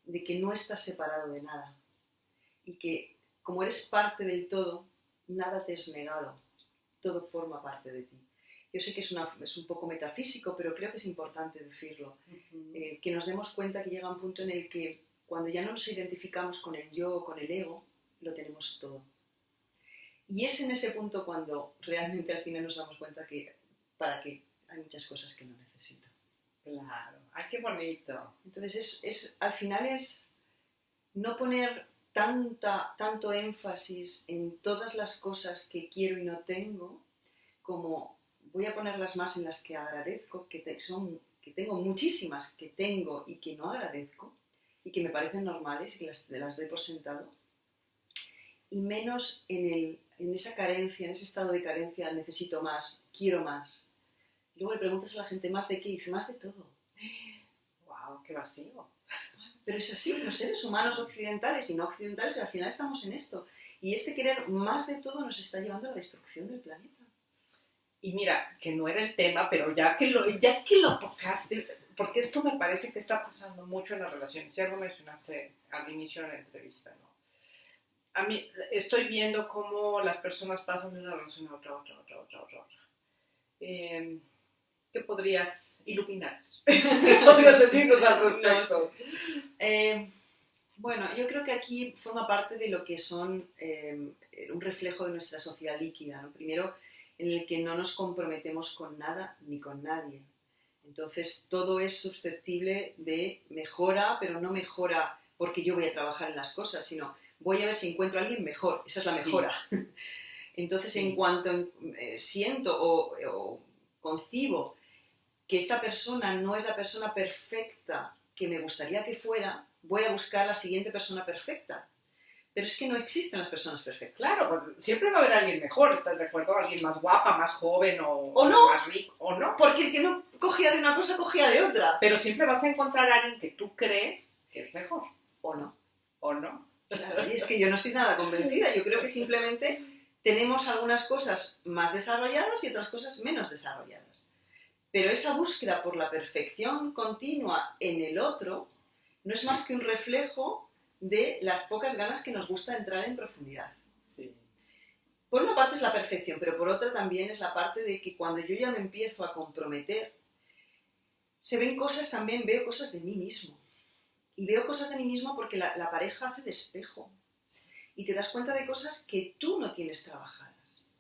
de que no estás separado de nada y que como eres parte del todo, nada te es negado, todo forma parte de ti. Yo sé que es un poco metafísico, pero creo que es importante decirlo, que nos demos cuenta que llega un punto en el que cuando ya no nos identificamos con el yo o con el ego, lo tenemos todo. Y es en ese punto cuando realmente al final nos damos cuenta que para qué hay muchas cosas que no necesito. Claro, ¡ay, qué bonito! Entonces al final es no poner tanto énfasis en todas las cosas que quiero y no tengo, como voy a ponerlas más en las que agradezco, que tengo muchísimas que tengo y que no agradezco y que me parecen normales y que las doy por sentado, y menos en esa carencia, en ese estado de carencia, necesito más, quiero más. Luego le preguntas a la gente más de qué y dice más de todo. ¡Wow, qué vacío! Pero es así, los seres humanos occidentales y no occidentales al final estamos en esto. Y este querer más de todo nos está llevando a la destrucción del planeta. Y mira, que no era el tema, pero ya que lo tocaste, porque esto me parece que está pasando mucho en las relaciones. Ya lo mencionaste al inicio de la entrevista, ¿no? A mí estoy viendo cómo las personas pasan de una relación a otra. ¿Qué podrías iluminar? ¿Qué podrías decirnos al respecto? Bueno, yo creo que aquí forma parte de lo que son un reflejo de nuestra sociedad líquida, ¿no? Primero, en el que no nos comprometemos con nada ni con nadie. Entonces todo es susceptible de mejora, pero no mejora porque yo voy a trabajar en las cosas, sino voy a ver si encuentro a alguien mejor. Esa es la mejora. Sí. Entonces, en cuanto siento o concibo que esta persona no es la persona perfecta que me gustaría que fuera, voy a buscar la siguiente persona perfecta. Pero es que no existen las personas perfectas. Claro, pues siempre va a haber alguien mejor, ¿estás de acuerdo? Alguien más guapa, más joven o no, más rico, o no. Porque el que no cogía de una cosa, cogía de otra. Pero siempre vas a encontrar a alguien que tú crees que es mejor. O no. O no. Claro, y es que yo no estoy nada convencida. Yo creo que simplemente tenemos algunas cosas más desarrolladas y otras cosas menos desarrolladas. Pero esa búsqueda por la perfección continua en el otro no es más que un reflejo de las pocas ganas que nos gusta entrar en profundidad. Sí. Por una parte es la perfección, pero por otra también es la parte de que cuando yo ya me empiezo a comprometer, se ven cosas también, veo cosas de mí mismo. Y veo cosas de mí mismo porque la pareja hace de espejo. Y te das cuenta de cosas que tú no tienes trabajadas.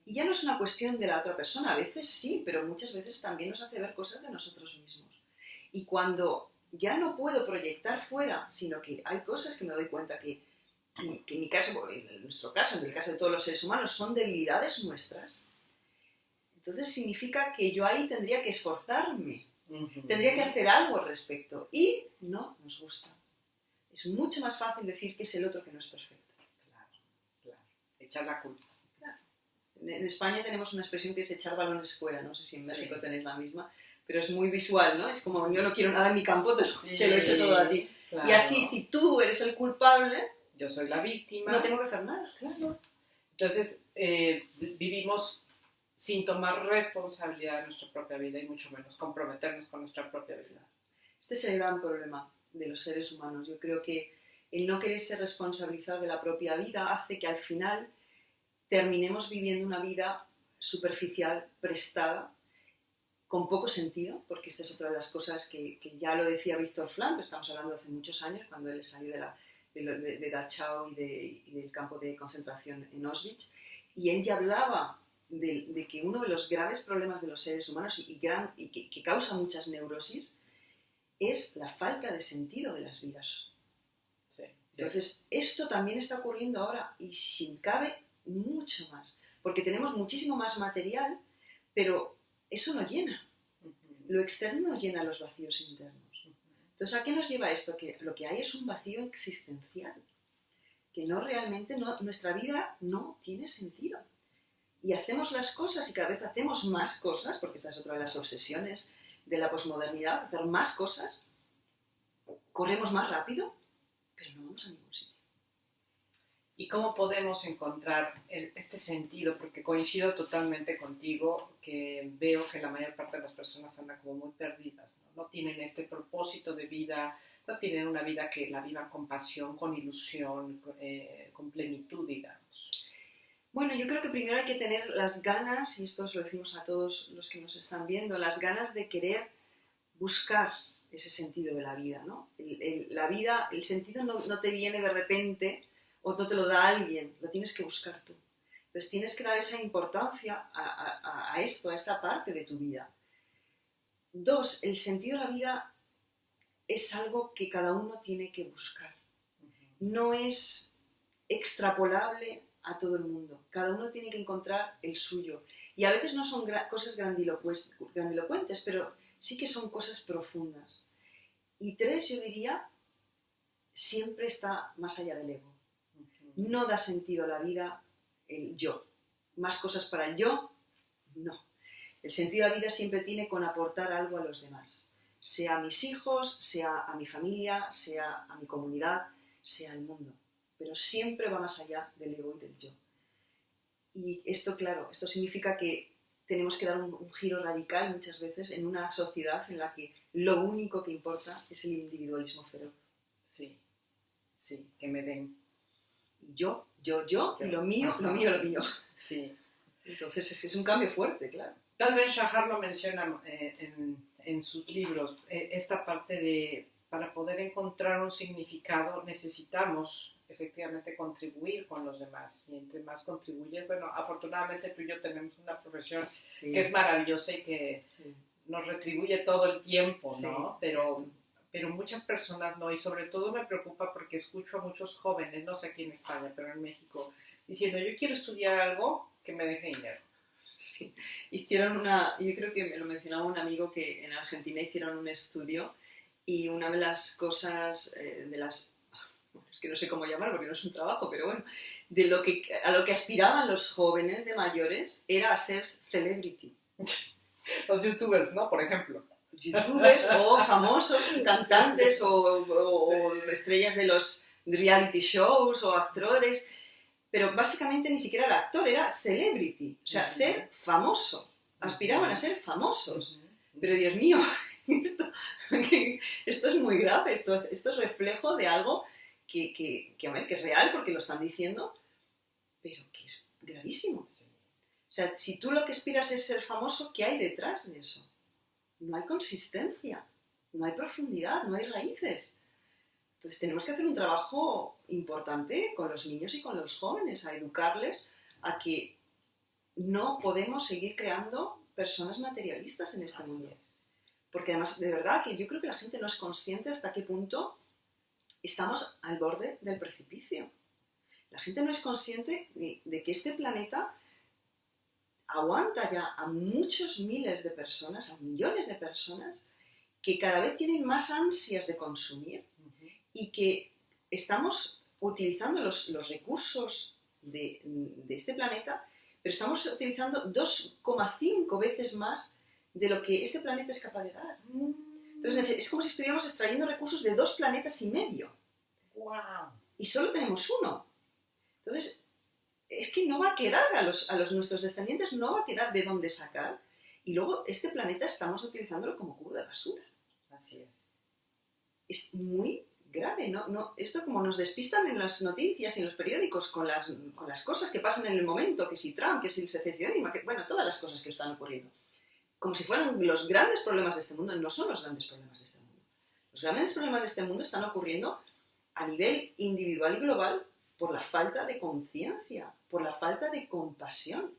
Y ya no es una cuestión de la otra persona, a veces sí, pero muchas veces también nos hace ver cosas de nosotros mismos. Y cuando ya no puedo proyectar fuera, sino que hay cosas que me doy cuenta que en mi caso, en nuestro caso, en el caso de todos los seres humanos, son debilidades nuestras, entonces significa que yo ahí tendría que esforzarme, tendría que hacer algo al respecto, y no nos gusta. Es mucho más fácil decir que es el otro que no es perfecto. Claro. Echar la culpa. Claro. En España tenemos una expresión que es echar balones fuera, no sé si en México tenéis la misma, pero es muy visual, ¿no? Es como, yo no quiero nada en mi campo, te lo echo todo a ti. Claro. Y así, si tú eres el culpable, yo soy la víctima, no tengo que hacer nada. Claro. Entonces, vivimos sin tomar responsabilidad de nuestra propia vida y mucho menos comprometernos con nuestra propia vida. Este es el gran problema de los seres humanos. Yo creo que el no quererse responsabilizar de la propia vida hace que al final terminemos viviendo una vida superficial, prestada, con poco sentido, porque esta es otra de las cosas que ya lo decía Víctor Frank, estamos hablando de hace muchos años, cuando él salió de Dachau y del campo de concentración en Auschwitz, y él ya hablaba de que uno de los graves problemas de los seres humanos y que causa muchas neurosis es la falta de sentido de las vidas. Sí. Entonces, esto también está ocurriendo ahora y sin cabe mucho más, porque tenemos muchísimo más material, pero eso no llena. Lo externo no llena los vacíos internos. Entonces, ¿a qué nos lleva esto? Que lo que hay es un vacío existencial, que no realmente, nuestra vida no tiene sentido. Y hacemos las cosas y cada vez hacemos más cosas, porque esta es otra de las obsesiones de la posmodernidad, hacer más cosas, corremos más rápido, pero no vamos a ningún sitio. ¿Y cómo podemos encontrar este sentido? Porque coincido totalmente contigo, que veo que la mayor parte de las personas andan como muy perdidas, ¿no? No tienen este propósito de vida, no tienen una vida que la vivan con pasión, con ilusión, con plenitud, digamos. Bueno, yo creo que primero hay que tener las ganas, y esto os lo decimos a todos los que nos están viendo, las ganas de querer buscar ese sentido de la vida, ¿no? La vida, el sentido no te viene de repente o no te lo da alguien, lo tienes que buscar tú. Entonces tienes que dar esa importancia a esto, a esta parte de tu vida. 2, el sentido de la vida es algo que cada uno tiene que buscar. No es extrapolable a todo el mundo. Cada uno tiene que encontrar el suyo. Y a veces no son cosas grandilocuentes, pero sí que son cosas profundas. Y 3, yo diría, siempre está más allá del ego. No da sentido a la vida el yo. Más cosas para el yo, no. El sentido de la vida siempre tiene con aportar algo a los demás. Sea a mis hijos, sea a mi familia, sea a mi comunidad, sea al mundo. Pero siempre va más allá del ego y del yo. Y esto, claro, esto significa que tenemos que dar un giro radical muchas veces en una sociedad en la que lo único que importa es el individualismo feroz. Sí, que me den. Yo, y lo mío. Sí. Entonces es un cambio fuerte, claro. Tal vez Shahar lo menciona en sus libros, esta parte de, para poder encontrar un significado necesitamos efectivamente contribuir con los demás. Y entre más contribuyes, bueno, afortunadamente tú y yo tenemos una profesión que es maravillosa y que nos retribuye todo el tiempo, ¿no? Pero muchas personas no, y sobre todo me preocupa porque escucho a muchos jóvenes, no sé aquí en España, pero en México, diciendo, yo quiero estudiar algo que me deje dinero. Sí, yo creo que me lo mencionaba un amigo que en Argentina hicieron un estudio y una de las cosas, es que no sé cómo llamar porque no es un trabajo, pero bueno, a lo que aspiraban los jóvenes de mayores era a ser celebrity. Los youtubers, ¿no? Por ejemplo. Youtubers o famosos, cantantes o estrellas de los reality shows o actores, pero básicamente ni siquiera era actor, era celebrity, o sea, ser famoso, aspiraban a ser famosos. Pero Dios mío, esto es muy grave, esto es reflejo de algo que es real porque lo están diciendo, pero que es gravísimo. O sea, si tú lo que aspiras es ser famoso, ¿qué hay detrás de eso? No hay consistencia, no hay profundidad, no hay raíces. Entonces tenemos que hacer un trabajo importante con los niños y con los jóvenes, a educarles a que no podemos seguir creando personas materialistas en este mundo. Porque además, de verdad, que yo creo que la gente no es consciente hasta qué punto estamos al borde del precipicio. La gente no es consciente de que este planeta aguanta ya a muchos miles de personas, a millones de personas, que cada vez tienen más ansias de consumir y que estamos utilizando los recursos de este planeta, pero estamos utilizando 2,5 veces más de lo que este planeta es capaz de dar. Entonces es como si estuviéramos extrayendo recursos de 2,5 planetas. ¡Wow! Y solo tenemos uno. Entonces, es que no va a quedar a nuestros descendientes, no va a quedar de dónde sacar. Y luego este planeta estamos utilizándolo como cubo de basura. Así es. Es muy grave, ¿no? Esto como nos despistan en las noticias y en los periódicos con las cosas que pasan en el momento, que si Trump, que si el secesionismo, bueno, todas las cosas que están ocurriendo. Como si fueran los grandes problemas de este mundo. No son los grandes problemas de este mundo. Los grandes problemas de este mundo están ocurriendo a nivel individual y global por la falta de conciencia, por la falta de compasión,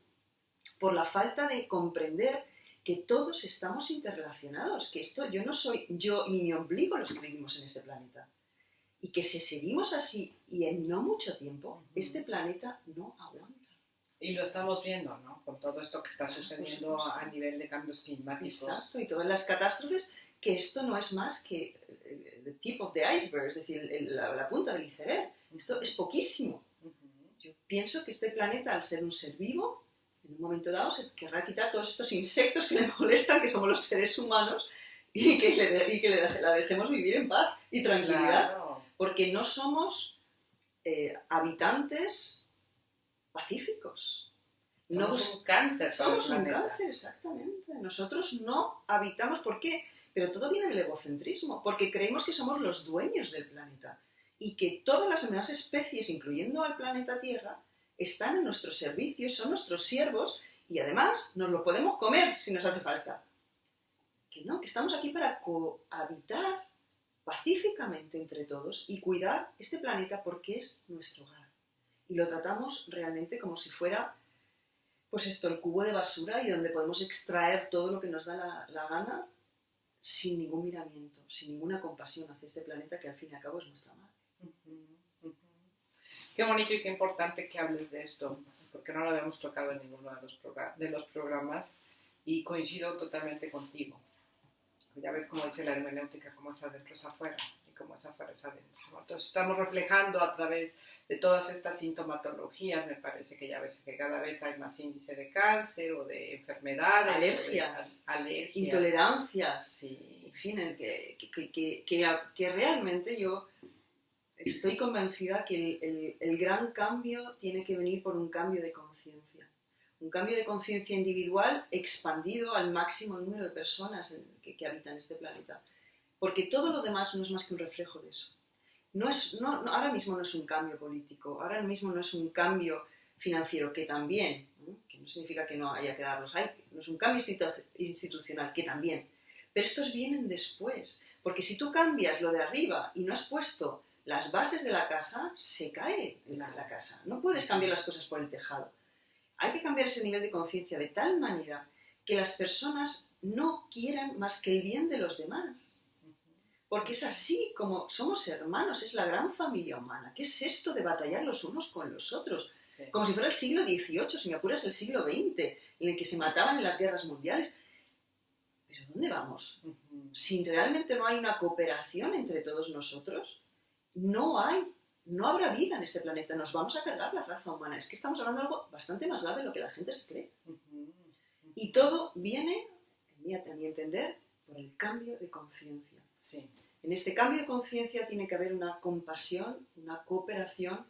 por la falta de comprender que todos estamos interrelacionados, que esto yo no soy yo ni mi ombligo los que vivimos en este planeta. Y que si seguimos así y en no mucho tiempo, este planeta no aguanta. Y lo estamos viendo, ¿no? Con todo esto que está sucediendo a nivel de cambios climáticos. Exacto, y todas las catástrofes, que esto no es más que the tip of the iceberg, es decir, la punta del iceberg. Esto es poquísimo. Yo pienso que este planeta, al ser un ser vivo, en un momento dado se querrá quitar todos estos insectos que le molestan, que somos los seres humanos, y que la dejemos vivir en paz y tranquilidad. Claro. Porque no somos habitantes pacíficos. Somos un cáncer. Somos un cáncer, exactamente. Nosotros no habitamos. ¿Por qué? Pero todo viene del egocentrismo, porque creemos que somos los dueños del planeta y que todas las demás especies, incluyendo al planeta Tierra, están en nuestro servicio, son nuestros siervos y además nos lo podemos comer si nos hace falta. Que no, que estamos aquí para cohabitar pacíficamente entre todos y cuidar este planeta porque es nuestro hogar. Y lo tratamos realmente como si fuera, pues esto, el cubo de basura y donde podemos extraer todo lo que nos da la gana sin ningún miramiento, sin ninguna compasión hacia este planeta que al fin y al cabo es nuestra madre. Qué bonito y qué importante que hables de esto, porque no lo habíamos tocado en ninguno de los programas y coincido totalmente contigo. Ya ves cómo dice la hermenéutica, cómo es adentro es afuera y cómo es afuera es adentro. Entonces estamos reflejando a través de todas estas sintomatologías, me parece que ya ves que cada vez hay más índice de cáncer o de enfermedades, alergias, intolerancias, sí. En fin, que realmente yo estoy convencida que el gran cambio tiene que venir por un cambio de conciencia. Un cambio de conciencia individual expandido al máximo número de personas que habitan este planeta. Porque todo lo demás no es más que un reflejo de eso. Ahora mismo no es un cambio político, ahora mismo no es un cambio financiero, que también, ¿no? Que no significa que no haya que darlos, no es un cambio institucional, que también. Pero estos vienen después, porque si tú cambias lo de arriba y no has puesto las bases de la casa, se cae la casa. No puedes cambiar las cosas por el tejado. Hay que cambiar ese nivel de conciencia de tal manera que las personas no quieran más que el bien de los demás. Porque es así como somos hermanos, es la gran familia humana. ¿Qué es esto de batallar los unos con los otros? Sí. Como si fuera el siglo XVIII, si me apuras el siglo XX, en el que se mataban en las guerras mundiales. ¿Pero dónde vamos? Si realmente no hay una cooperación entre todos nosotros, no habrá vida en este planeta. Nos vamos a cargar la raza humana. Es que estamos hablando de algo bastante más grave de lo que la gente se cree. Y todo viene, a mi entender, por el cambio de conciencia. Sí. En este cambio de conciencia tiene que haber una compasión, una cooperación,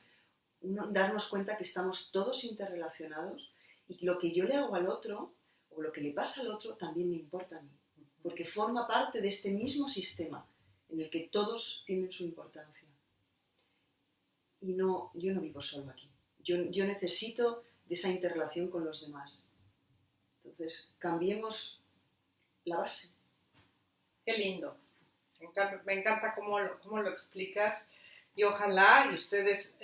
darnos cuenta que estamos todos interrelacionados y que lo que yo le hago al otro o lo que le pasa al otro también me importa a mí, porque forma parte de este mismo sistema en el que todos tienen su importancia. Y yo no vivo solo aquí, yo necesito de esa interrelación con los demás. Entonces, cambiemos la base. Qué lindo. Me encanta cómo lo explicas y ojalá y ustedes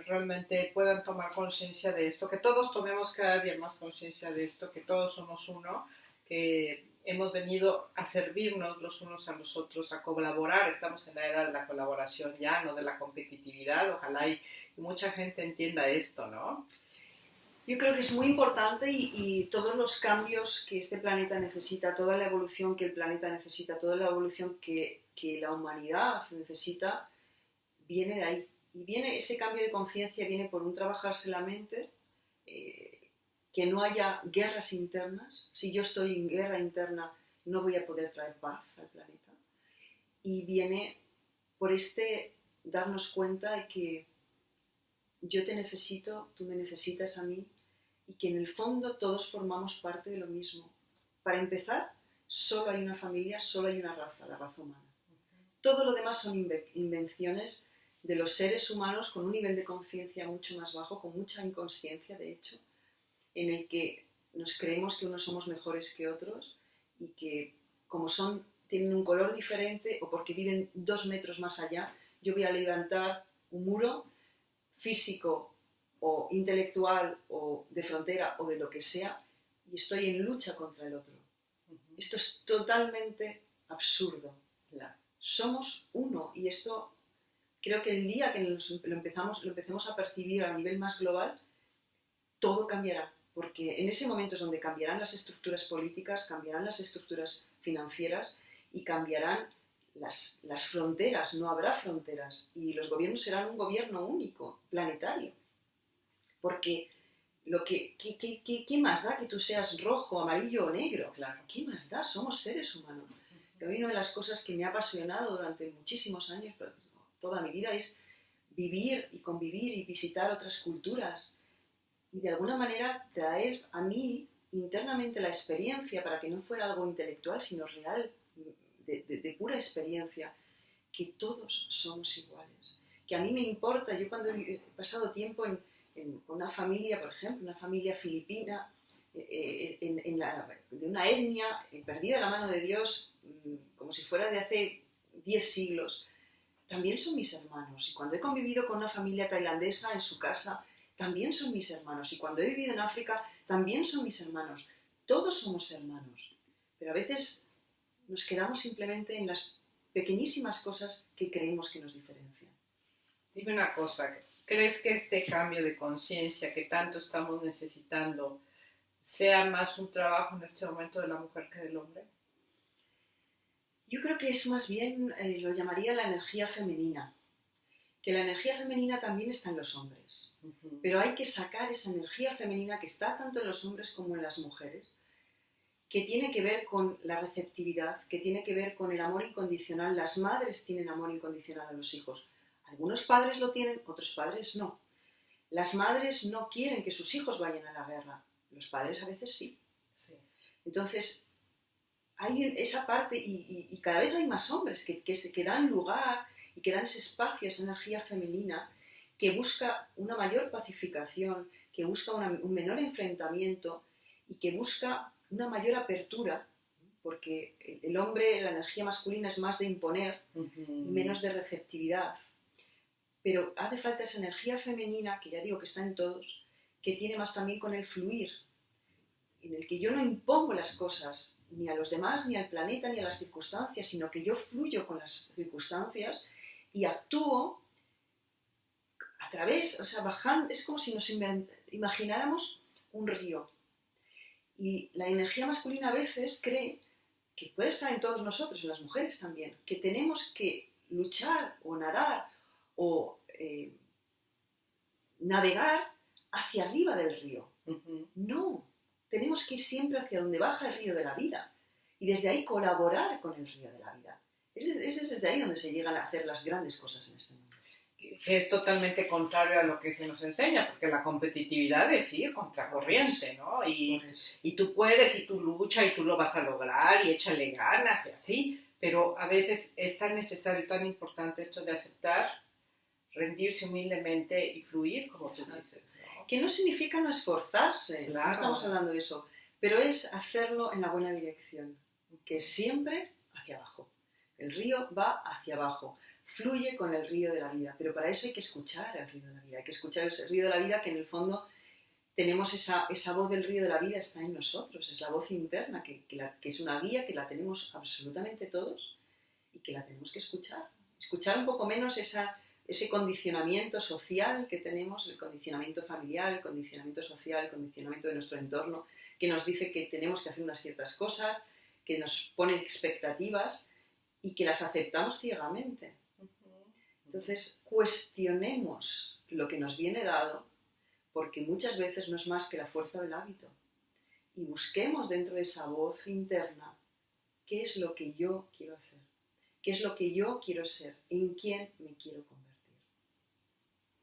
realmente puedan tomar conciencia de esto, que todos tomemos cada día más conciencia de esto, que todos somos uno, que hemos venido a servirnos los unos a los otros, a colaborar. Estamos en la era de la colaboración ya, no de la competitividad. Ojalá y mucha gente entienda esto, ¿no? Yo creo que es muy importante y todos los cambios que este planeta necesita, toda la evolución que el planeta necesita, toda la evolución que la humanidad necesita, viene de ahí. Y ese cambio de conciencia viene por un trabajarse la mente, que no haya guerras internas. Si yo estoy en guerra interna, no voy a poder traer paz al planeta. Y viene por darnos cuenta de que yo te necesito, tú me necesitas a mí, y que en el fondo todos formamos parte de lo mismo. Para empezar, solo hay una familia, solo hay una raza, la raza humana. Todo lo demás son invenciones de los seres humanos con un nivel de conciencia mucho más bajo, con mucha inconsciencia, de hecho, en el que nos creemos que unos somos mejores que otros y que como tienen un color diferente o porque viven 2 metros más allá, yo voy a levantar un muro físico o intelectual o de frontera o de lo que sea y estoy en lucha contra el otro. Esto es totalmente absurdo. Somos uno y esto creo que el día que lo empecemos a percibir a nivel más global, todo cambiará, porque en ese momento es donde cambiarán las estructuras políticas, cambiarán las estructuras financieras y cambiarán las fronteras, no habrá fronteras y los gobiernos serán un gobierno único, planetario. Porque ¿qué más da que tú seas rojo, amarillo o negro? Claro. ¿Qué más da? Somos seres humanos. Y hoy una de las cosas que me ha apasionado durante muchísimos años, toda mi vida, es vivir y convivir y visitar otras culturas y de alguna manera traer a mí internamente la experiencia para que no fuera algo intelectual, sino real, de pura experiencia, que todos somos iguales. Que a mí me importa, yo cuando he pasado tiempo con una familia, por ejemplo, una familia filipina, de una etnia perdida de la mano de Dios, como si fuera de hace 10 siglos, también son mis hermanos. Y cuando he convivido con una familia tailandesa en su casa, también son mis hermanos. Y cuando he vivido en África, también son mis hermanos. Todos somos hermanos. Pero a veces nos quedamos simplemente en las pequeñísimas cosas que creemos que nos diferencian. Dime una cosa, ¿crees que este cambio de conciencia que tanto estamos necesitando sea más un trabajo en este momento de la mujer que del hombre? Yo creo que es más bien, lo llamaría la energía femenina. Que la energía femenina también está en los hombres. Pero hay que sacar esa energía femenina que está tanto en los hombres como en las mujeres, que tiene que ver con la receptividad, que tiene que ver con el amor incondicional. Las madres tienen amor incondicional a los hijos. Algunos padres lo tienen, otros padres no. Las madres no quieren que sus hijos vayan a la guerra. Los padres a veces sí. Entonces, hay esa parte y cada vez hay más hombres que dan lugar y que dan ese espacio, esa energía femenina que busca una mayor pacificación, que busca un menor enfrentamiento y que busca una mayor apertura, porque el hombre, la energía masculina es más de imponer y menos de receptividad. pero hace falta esa energía femenina, que ya digo que está en todos, que tiene más también con el fluir, en el que yo no impongo las cosas ni a los demás, ni al planeta, ni a las circunstancias, sino que yo fluyo con las circunstancias y actúo a través, o sea, bajando, es como si nos imagináramos un río. Y la energía masculina a veces cree que puede estar en todos nosotros, en las mujeres también, que tenemos que luchar o nadar o navegar hacia arriba del río. No, tenemos que ir siempre hacia donde baja el río de la vida y desde ahí colaborar con el río de la vida. Es desde ahí donde se llegan a hacer las grandes cosas en este mundo. Que es totalmente contrario a lo que se nos enseña, porque la competitividad es ir contracorriente, ¿no? Y tú puedes, y tú lucha, y tú lo vas a lograr, y échale ganas, y así, pero a veces es tan necesario y tan importante esto de aceptar, rendirse humildemente y fluir, como tú dices, ¿no? Que no significa no esforzarse, claro. No estamos hablando de eso, pero es hacerlo en la buena dirección, que es siempre hacia abajo. El río va hacia abajo, fluye con el río de la vida, pero para eso hay que escuchar el río de la vida, hay que escuchar el río de la vida, que en el fondo tenemos esa voz del río de la vida, está en nosotros, es la voz interna, que es una guía que la tenemos absolutamente todos y que la tenemos que escuchar un poco menos ese condicionamiento social que tenemos, el condicionamiento familiar, el condicionamiento social, el condicionamiento de nuestro entorno, que nos dice que tenemos que hacer unas ciertas cosas, que nos ponen expectativas y que las aceptamos ciegamente. Entonces, cuestionemos lo que nos viene dado, porque muchas veces no es más que la fuerza del hábito. Y busquemos dentro de esa voz interna qué es lo que yo quiero hacer, qué es lo que yo quiero ser, en quién me quiero convertir.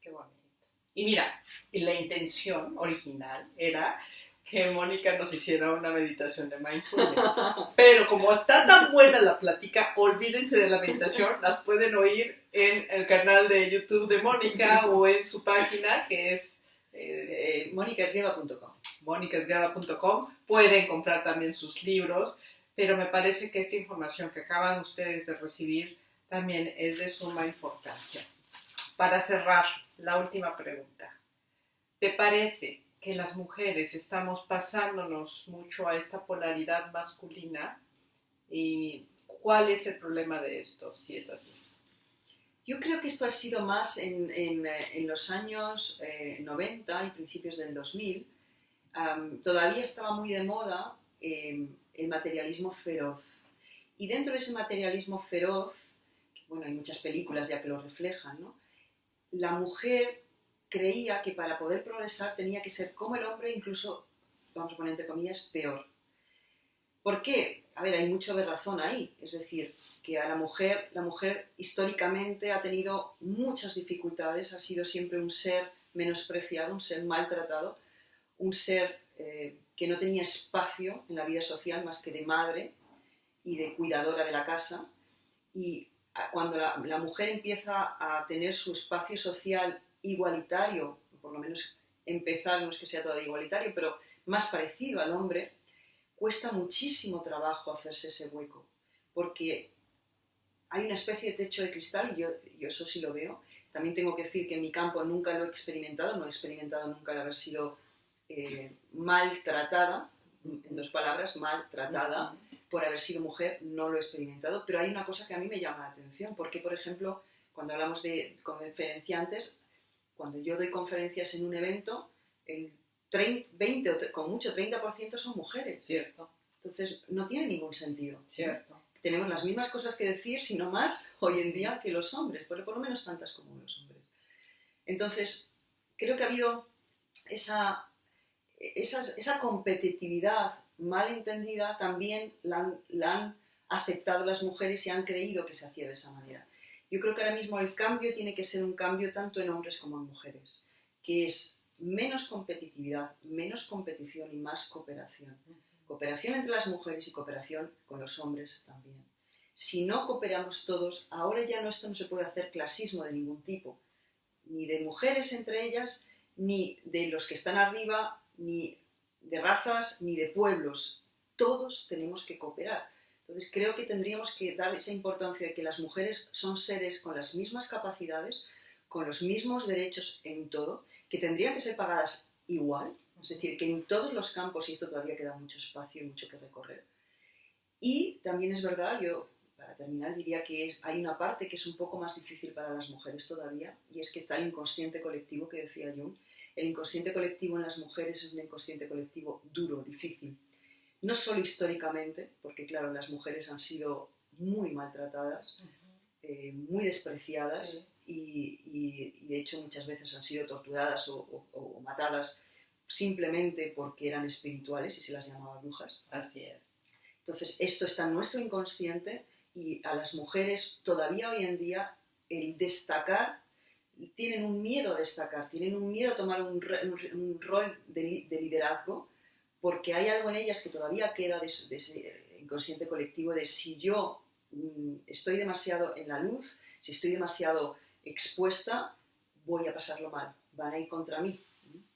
Qué bonito. Y mira, la intención original era que Mónica nos hiciera una meditación de mindfulness. Pero como está tan buena la plática, olvídense de la meditación, las pueden oír en el canal de YouTube de Mónica o en su página, que es monicasgueva.com. monicasgueva.com. Pueden comprar también sus libros, pero me parece que esta información que acaban ustedes de recibir también es de suma importancia. Para cerrar, la última pregunta. ¿Te parece que las mujeres estamos pasándonos mucho a esta polaridad masculina? ¿Y cuál es el problema de esto, si es así? Yo creo que esto ha sido más en los años 90 y principios del 2000. Todavía estaba muy de moda el materialismo feroz. Y dentro de ese materialismo feroz, que, bueno, hay muchas películas ya que lo reflejan, ¿no? La mujer creía que para poder progresar tenía que ser como el hombre, incluso, vamos a poner entre comillas, peor. ¿Por qué? A ver, hay mucho de razón ahí. Es decir, que a la mujer históricamente ha tenido muchas dificultades, ha sido siempre un ser menospreciado, un ser maltratado, un ser que no tenía espacio en la vida social más que de madre y de cuidadora de la casa. Y cuando la mujer empieza a tener su espacio social igualitario, por lo menos empezar, no es que sea todavía igualitario, pero más parecido al hombre, cuesta muchísimo trabajo hacerse ese hueco, porque hay una especie de techo de cristal y yo eso sí lo veo. También tengo que decir que en mi campo nunca lo he experimentado, no he experimentado nunca el haber sido maltratada, en dos palabras, maltratada, por haber sido mujer, no lo he experimentado, pero hay una cosa que a mí me llama la atención, porque, por ejemplo, cuando hablamos de conferenciantes, cuando yo doy conferencias en un evento, el 20 o con mucho 30% son mujeres. Cierto. Entonces, no tiene ningún sentido. Cierto. Tenemos las mismas cosas que decir, si no más, hoy en día que los hombres, por lo menos tantas como los hombres. Entonces, creo que ha habido esa competitividad mal entendida, también la han aceptado las mujeres y han creído que se hacía de esa manera. Yo creo que ahora mismo el cambio tiene que ser un cambio tanto en hombres como en mujeres, que es menos competitividad, menos competición y más cooperación. Cooperación entre las mujeres y cooperación con los hombres también. Si no cooperamos todos, ahora ya esto no se puede hacer clasismo de ningún tipo, ni de mujeres entre ellas, ni de los que están arriba, ni de razas, ni de pueblos. Todos tenemos que cooperar. Entonces creo que tendríamos que dar esa importancia de que las mujeres son seres con las mismas capacidades, con los mismos derechos en todo, que tendrían que ser pagadas igual, es decir, que en todos los campos, y esto todavía queda mucho espacio y mucho que recorrer. Y también es verdad, yo para terminar diría que hay una parte que es un poco más difícil para las mujeres todavía, y es que está el inconsciente colectivo que decía Jung. El inconsciente colectivo en las mujeres es un inconsciente colectivo duro, difícil. No solo históricamente, porque claro, las mujeres han sido muy maltratadas, muy despreciadas, sí. y de hecho muchas veces han sido torturadas o matadas simplemente porque eran espirituales y se las llamaba brujas. Así es. Entonces esto está en nuestro inconsciente, y a las mujeres todavía hoy en día el destacar, tienen un miedo a destacar, tienen un miedo a tomar un rol de liderazgo, porque hay algo en ellas que todavía queda de ese inconsciente colectivo de si yo estoy demasiado en la luz, si estoy demasiado expuesta, voy a pasarlo mal, van a ir contra mí.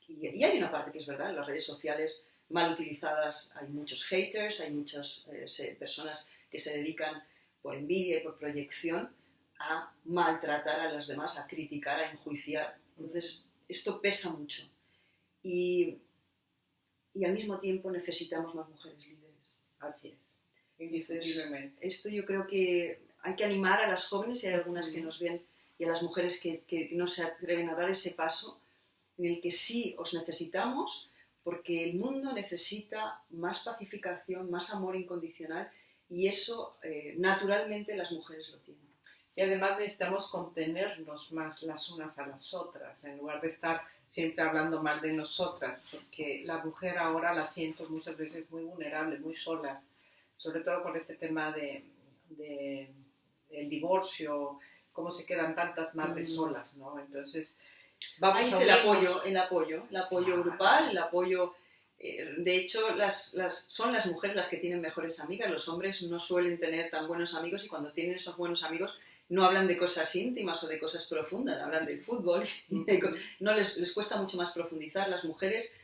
Y hay una parte que es verdad, en las redes sociales mal utilizadas hay muchos haters, hay muchas personas que se dedican por envidia y por proyección a maltratar a los demás, a criticar, a enjuiciar. Entonces, esto pesa mucho. Y al mismo tiempo necesitamos más mujeres líderes. Así es. Entonces, esto yo creo que hay que animar a las jóvenes, y hay algunas que nos ven, y a las mujeres que no se atreven a dar ese paso, en el que sí os necesitamos, porque el mundo necesita más pacificación, más amor incondicional, y eso naturalmente las mujeres lo tienen. Y además necesitamos contenernos más las unas a las otras, en lugar de estar siempre hablando mal de nosotras, porque la mujer ahora la siento muchas veces muy vulnerable, muy sola, sobre todo con este tema del divorcio, cómo se quedan tantas madres solas, ¿no? Entonces, vamos ahí a el apoyo grupal, el apoyo. De hecho, son las mujeres las que tienen mejores amigas. Los hombres no suelen tener tan buenos amigos, y cuando tienen esos buenos amigos no hablan de cosas íntimas o de cosas profundas, hablan del fútbol. No les cuesta mucho más profundizar. Las mujeres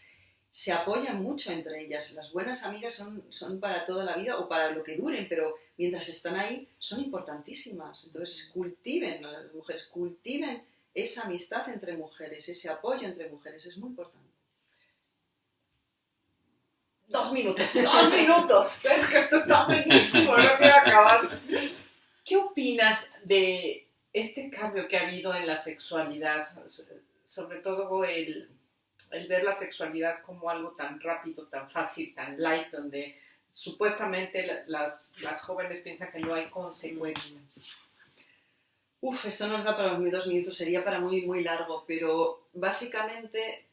se apoyan mucho entre ellas. Las buenas amigas son para toda la vida o para lo que duren, pero mientras están ahí son importantísimas. Entonces, las mujeres cultiven esa amistad entre mujeres, ese apoyo entre mujeres, es muy importante. 2 minutos. Es que esto está buenísimo, no quiero acabar. ¿Qué opinas de este cambio que ha habido en la sexualidad? Sobre todo el ver la sexualidad como algo tan rápido, tan fácil, tan light, donde supuestamente las jóvenes piensan que no hay consecuencias. Esto nos da para 2 minutos, sería para muy, muy largo, pero básicamente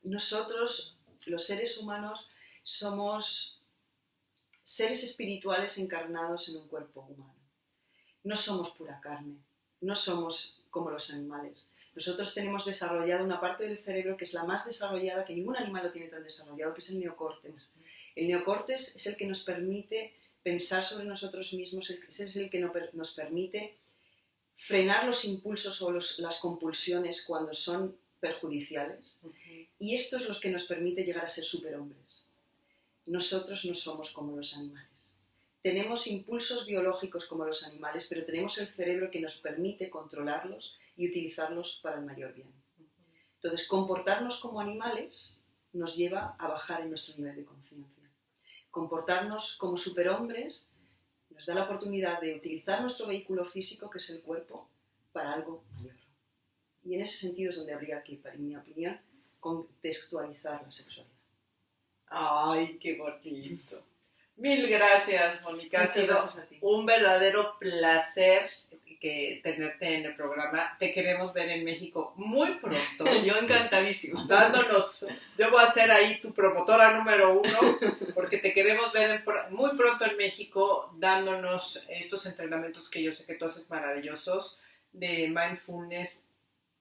nosotros, los seres humanos, somos seres espirituales encarnados en un cuerpo humano. No somos pura carne, no somos como los animales. Nosotros tenemos desarrollada una parte del cerebro que es la más desarrollada, que ningún animal lo tiene tan desarrollado, que es el neocórtex. El neocórtex es el que nos permite pensar sobre nosotros mismos, es el que nos permite frenar los impulsos o las compulsiones cuando son perjudiciales. Y esto es lo que nos permite llegar a ser superhombres. Nosotros no somos como los animales. Tenemos impulsos biológicos como los animales, pero tenemos el cerebro que nos permite controlarlos y utilizarlos para el mayor bien. Entonces, comportarnos como animales nos lleva a bajar en nuestro nivel de conciencia. Comportarnos como superhombres nos da la oportunidad de utilizar nuestro vehículo físico, que es el cuerpo, para algo mayor. Y en ese sentido es donde habría que, en mi opinión, contextualizar la sexualidad. ¡Ay, qué bonito! Mil gracias, Mónica. Ha sido un verdadero placer tenerte en el programa. Te queremos ver en México muy pronto. Yo encantadísima. Yo voy a ser ahí tu promotora número 1, porque te queremos ver muy pronto en México, dándonos estos entrenamientos que yo sé que tú haces maravillosos, de mindfulness,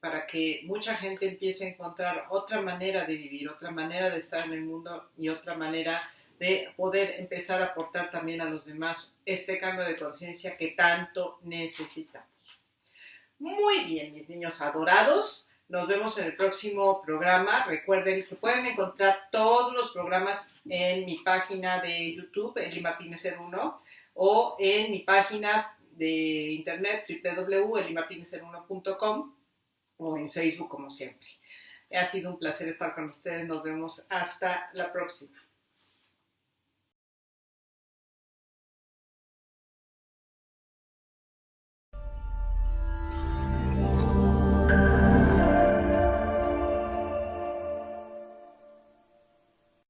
para que mucha gente empiece a encontrar otra manera de vivir, otra manera de estar en el mundo y otra manera de poder empezar a aportar también a los demás este cambio de conciencia que tanto necesitamos. Muy bien, mis niños adorados, nos vemos en el próximo programa. Recuerden que pueden encontrar todos los programas en mi página de YouTube, Eli Martínez 01, o en mi página de internet, www.elimartinez01.com, o en Facebook como siempre. Ha sido un placer estar con ustedes. Nos vemos hasta la próxima.